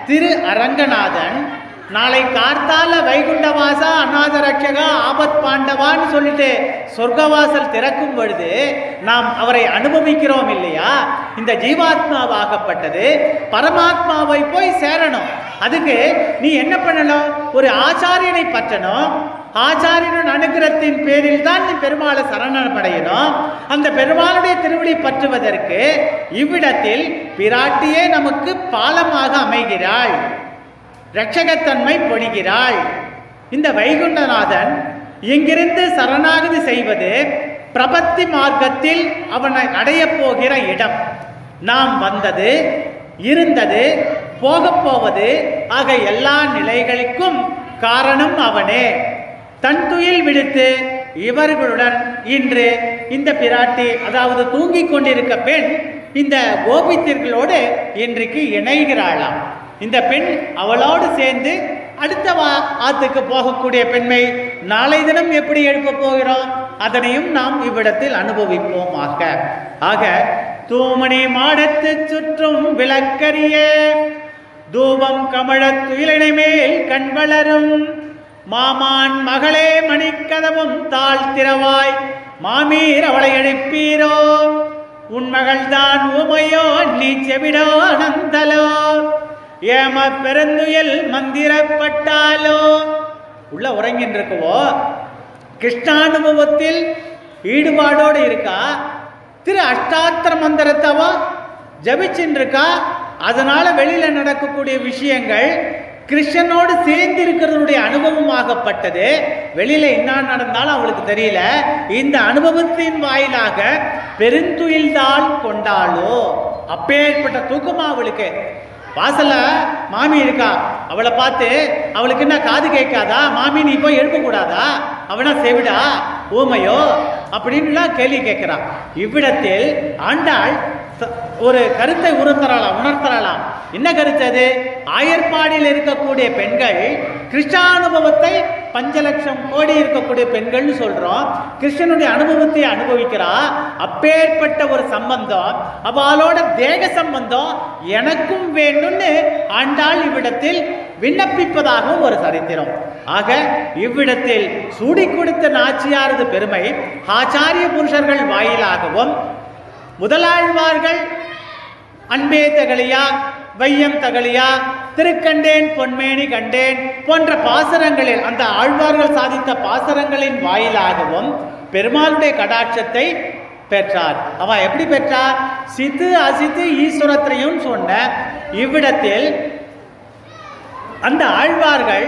திரு அரங்கநாதன் நாளை கார்த்தால வைகுண்ட வாசா அநாத ரட்சகா ஆபத் பாண்டவான்னு சொல்லிட்டு சொர்க்கவாசல் திறக்கும் பொழுது நாம் அவரை அனுபவிக்கிறோம் இல்லையா. இந்த ஜீவாத்மாவாகப்பட்டது பரமாத்மாவை போய் சேரணும். அதுக்கு நீ என்ன பண்ணணும், ஒரு ஆச்சாரியனை பற்றணும். ஆச்சாரியன் அனுகிரகத்தின் பேரில் தான் நீ பெருமாளை சரணமடையணும். அந்த பெருமாளுடைய திருவடி பற்றுவதற்கு இவ்விடத்தில் பிராட்டியே நமக்கு பாலமாக அமைகிறாள், இரட்சகத்தன்மை பொழிகிறாள். இந்த வைகுண்டநாதன் இங்கிருந்து சரணாகதி செய்வது பிரபத்தி மார்க்கத்தில் அவனை அடையப் போகிற இடம். நாம் வந்தது, இருந்தது, போகப்போவது ஆக எல்லா நிலைகளுக்கும் காரணம் அவனே. தன் துயில் விடுத்து இவர்களுடன் இன்று இந்த பிராட்டி, அதாவது தூங்கிக் கொண்டிருக்க பெண், இந்த கோபித்திர்களோடு இன்றைக்கு இணைகிறாளாம். இந்த பெண் அவளோடு சேர்ந்து அடுத்த ஆத்துக்கு போகக்கூடிய பெண்மை நாளை தினம் எப்படி எழுப்ப போகிறோம் அதனையும் நாம் இவ்விடத்தில் அனுபவிப்போமாக. ஆக தூமணி மாடத்து சுற்றும் விளக்கரிய தூபம் கமழத் துயிலினை மேல் கண் வளரும் மாமான் மகளே மணிக்கதவும் தாழ்த்திரவாய் மாமீர் அவளை எழுப்பீரோ உன் மகள்தான் ஊமையோ நீ செவிடோ அனந்தலோ ஏம பெருந்துயில் மந்திரப்பட்டாலோ. உள்ள உறங்கின்னு இருக்கவோ கிருஷ்ணானுபவத்தில் ஈடுபாடோடு இருக்கா, திரு அஷ்டாத்திர மந்திரத்தவா ஜபிச்சுன்னு இருக்கா. அதனால வெளியில நடக்கக்கூடிய விஷயங்கள் கிருஷ்ணனோடு சேர்ந்து இருக்கிறதுடைய அனுபவமாகப்பட்டது. வெளியில என்ன நடந்தாலும் அவளுக்கு தெரியல. இந்த அனுபவத்தின் வாயிலாக பெருந்துயில்தான் கொண்டாளோ. அப்பேற்பட்ட தூக்கமா அவளுக்கு. வாசல்ல மாமி இருக்கா, அவளை பார்த்து அவளுக்கு என்ன காது கேட்காதா, மாமி நீ போய் எழுப்ப கூடாதா, அவனா செவிடா ஊமையோ அப்படின்லாம் கேள்வி கேட்கிறான். இவ்விடத்தில் ஆண்டாள் ஒரு கருத்தை உணர்த்தரலாம். என்ன கருத்து அது? ஆயர்பாடியில் இருக்கக்கூடிய பெண்கள் கிருஷ்ணானுபவத்தை 5 லட்சம் கோடி இருக்கக்கூடிய பெண்கள்னு சொல்றோம். கிருஷ்ணனுடைய அனுபவத்தை அனுபவிக்கிறா. அப்பேற்பட்ட ஒரு சம்பந்தம், அவளோட தேக சம்பந்தம் எனக்கும் வேண்டும்னு ஆண்டாள் இவ்விடத்தில் விண்ணப்பிப்பதாகவும் ஒரு சரித்திரம். ஆக இவ்விடத்தில் சூடி கொடுத்த நாச்சியாரது பெருமை ஆச்சாரிய புருஷர்கள் வாயிலாகவும் முதலாழ்வார்கள் அன்பே தகலியா வையம் தகலியா திருக்கண்டேன் பொன்மேனி கண்டேன் போன்ற பாசரங்களில் அந்த ஆழ்வார்கள் சாதித்த பாசரங்களின் வாயிலாகவும் பெருமாளுடைய கடாட்சத்தை பெற்றார். அவ எப்படி பெற்றார்? சித்து அசித்து ஈஸ்வரத்தையும் சொன்ன இவ்விடத்தில் அந்த ஆழ்வார்கள்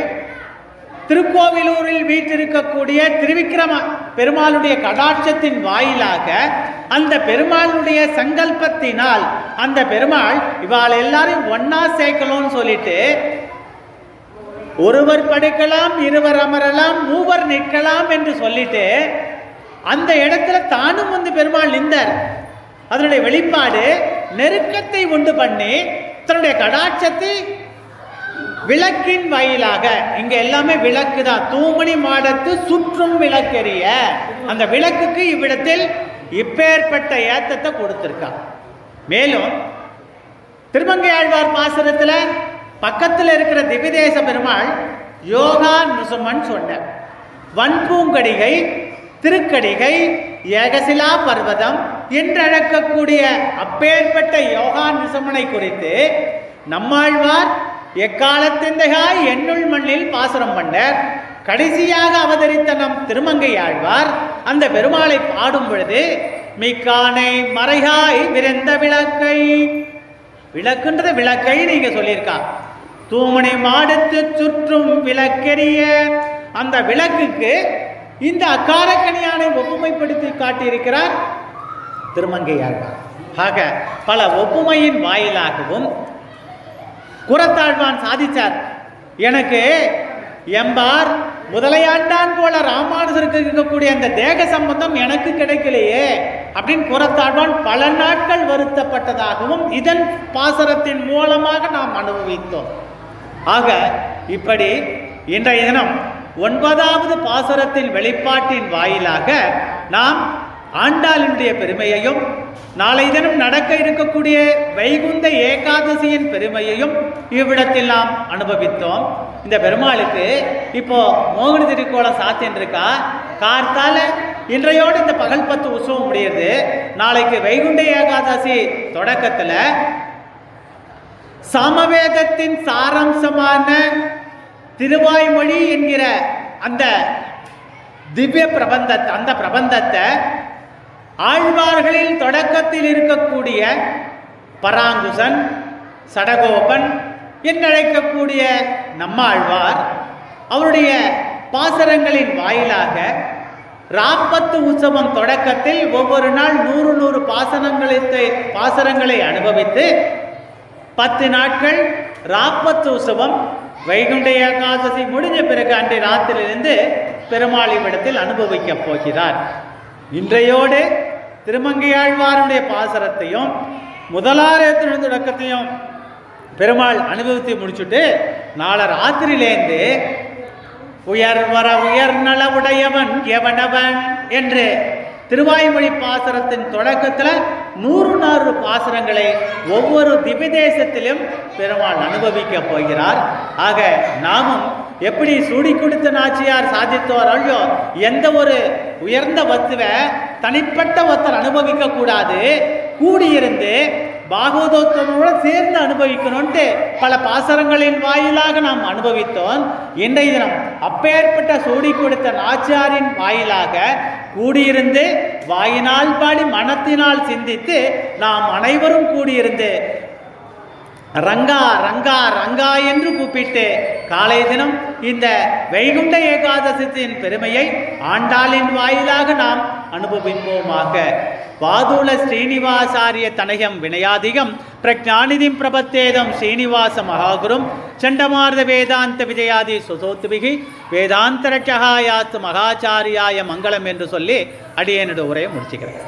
திருக்கோவிலூரில் வீற்றிருக்கக்கூடிய திருவிக்கிரம பெருமாளுடைய கடாட்சத்தின் வாயிலாக அந்த பெருமாளுடைய சங்கல்பத்தினால் அந்த பெருமாள் இவாள் எல்லாரையும் ஒன்னா சேர்க்கணும்னு சொல்லிட்டு ஒருவர் படுக்கலாம் இருவர் அமரலாம் மூவர் நிற்கலாம் என்று சொல்லிட்டு அந்த இடத்துல தானும் வந்து பெருமாள் நின்றார். அதனுடைய வெளிப்பாடு நெருக்கத்தை உண்டு பண்ணி தன்னுடைய கடாட்சத்தை விளக்கின் வாயிலாக, இங்க எல்லாமே விளக்கு தான், தூமணி மாடத்து சுற்றும் விளக்கெரிய அந்த விளக்குக்கு இவ்விடத்தில் இப்பேற்பட்ட ஏத்தத்தை கொடுத்திருக்கா. மேலும் திருமங்கை ஆழ்வார் பாசுரத்துல பக்கத்தில் இருக்கிற திவ்யதேச பெருமாள் யோகா நிருசமன் சொன்ன வன்பூங்கடிகை திருக்கடிகை ஏகசிலா பர்வதம் என்றழைக்கக்கூடிய அப்பேற்பட்ட யோகா நிருசமனை குறித்து நம்மாழ்வார் எக்காலத்திந்தகாய் என்னுள் மண்ணில் பாசுரம் பண்ணார். கடைசியாக அவதரித்த நம் திருமங்கை ஆழ்வார் அந்த பெருமாளை பாடும் பொழுது மிக்கானை மறைகாய் விரைந்த விளக்கை, விளக்குன்றது விளக்கை நீங்க சொல்லியிருக்கா, தூமணி மாடத்து சுற்றும் விளக்கெரிய அந்த விளக்குக்கு இந்த அக்காரக்கணியானை ஒப்புமைப்படுத்தி காட்டியிருக்கிறார் திருமங்கை ஆழ்வார். ஆக பல ஒப்புமையின் வாயிலாகவும் குரத்தாழ்வான் சாதிச்சார். எனக்கு எம்பார் முதலையாண்டான் போல ராமானுஜருக்கு இருக்கக்கூடிய அந்த தேக சம்பந்தம் எனக்கு கிடைக்கலையே அப்படின்னு குரத்தாழ்வான் பல நாட்கள் வருத்தப்பட்டதாகவும் இதன் பாசரத்தின் மூலமாக நாம் அனுபவித்தோம். ஆக இப்படி இன்றைய தினம் 9வது பாசரத்தின் வெளிப்பாட்டின் வாயிலாக நாம் ஆண்டாளினுடைய பெருமையையும் நாளை தினம் நடக்க இருக்கக்கூடிய வைகுந்த ஏகாதசியின் பெருமையையும் இவ்விடத்தில் நாம் அனுபவித்தோம். இந்த பெருமாளுக்கு இப்போ மோகினி திருக்கோலம் சாத்தின்னு இருக்கா. கார்த்தால இன்றையோடு இந்த பகல் 10 உற்சவம் முடியுது. நாளைக்கு வைகுண்ட ஏகாதசி தொடக்கத்தில் சாமவேதத்தின் சாரம்சமான திருவாய்மொழி என்கிற அந்த திவ்ய பிரபந்தத்தை ஆழ்வார்களில் தொடக்கத்தில் இருக்கக்கூடிய பராங்குசன் சடகோபன் என்றழைக்கக்கூடிய நம்மாழ்வார் அவருடைய பாசரங்களின் வாயிலாக ராப்பத்து உற்சவம் தொடக்கத்தில் ஒவ்வொரு நாள் 100 பாசரங்களை அனுபவித்து 10 நாட்கள் ராப்பத்து உற்சவம் வைகுண்ட ஏகாதசி முடிஞ்ச பிறகு அன்றைய ராத்திரிலிருந்து பெருமாளிடத்தில் அனுபவிக்கப் போகிறார். இன்றையோடு திருமங்கையாழ்வாருடைய பாசரத்தையும் முதலாரத்தின் தொடக்கத்தையும் பெருமாள் அனுபவித்து முடிச்சுட்டு நாளை ராத்திரியிலேருந்து உயர்வர உயர்நல உடையவன் எவனவன் என்று திருவாய்மொழி பாசுரத்தின் தொடக்கத்தில் 100 பாசுரங்களை ஒவ்வொரு திவ்யதேசத்திலும் பெருமாள் அனுபவிக்க போகிறார். ஆக நாமும் எப்படி சூடி கொடுத்த நாச்சியார் சாதித்தோர் அழியோ எந்த ஒரு உயர்ந்த வத்துவை தனிப்பட்ட ஒருத்தர் அனுபவிக்க கூடாது, கூடியிருந்து பாகவதோத்தமோடு சேர்ந்து அனுபவிக்கணும்ட்டு பல பாசரங்களின் வாயிலாக நாம் அனுபவித்தோம். இன்றைய தினம் அப்பேற்பட்ட சூடி கொடுத்த நாச்சியாரின் வாயிலாக கூடியிருந்து வாயினால் பாடி மனத்தினால் சிந்தித்து நாம் அனைவரும் கூடியிருந்து ரங்கா ரங்கா ரங்கா என்று கூப்பிட்டு காலை தினம் இந்த வைகுண்ட ஏகாதசத்தின் பெருமையை ஆண்டாளின் வாயிலாக நாம் அனுபவிப்போமாக. வாதுள ஸ்ரீனிவாசாரிய தனயம் வினயாதிகம் பிரஜாநிதிம் பிரபத்தேதம் ஸ்ரீனிவாச மகாகுரும் சண்டமார்த வேதாந்த விஜயாதி சுசோத்துபிகி வேதாந்தரட்சகாயாத்து மகாச்சாரியாய மங்களம் என்று சொல்லி அடியேனுடைய உரையை முடிச்சுக்கிறேன்.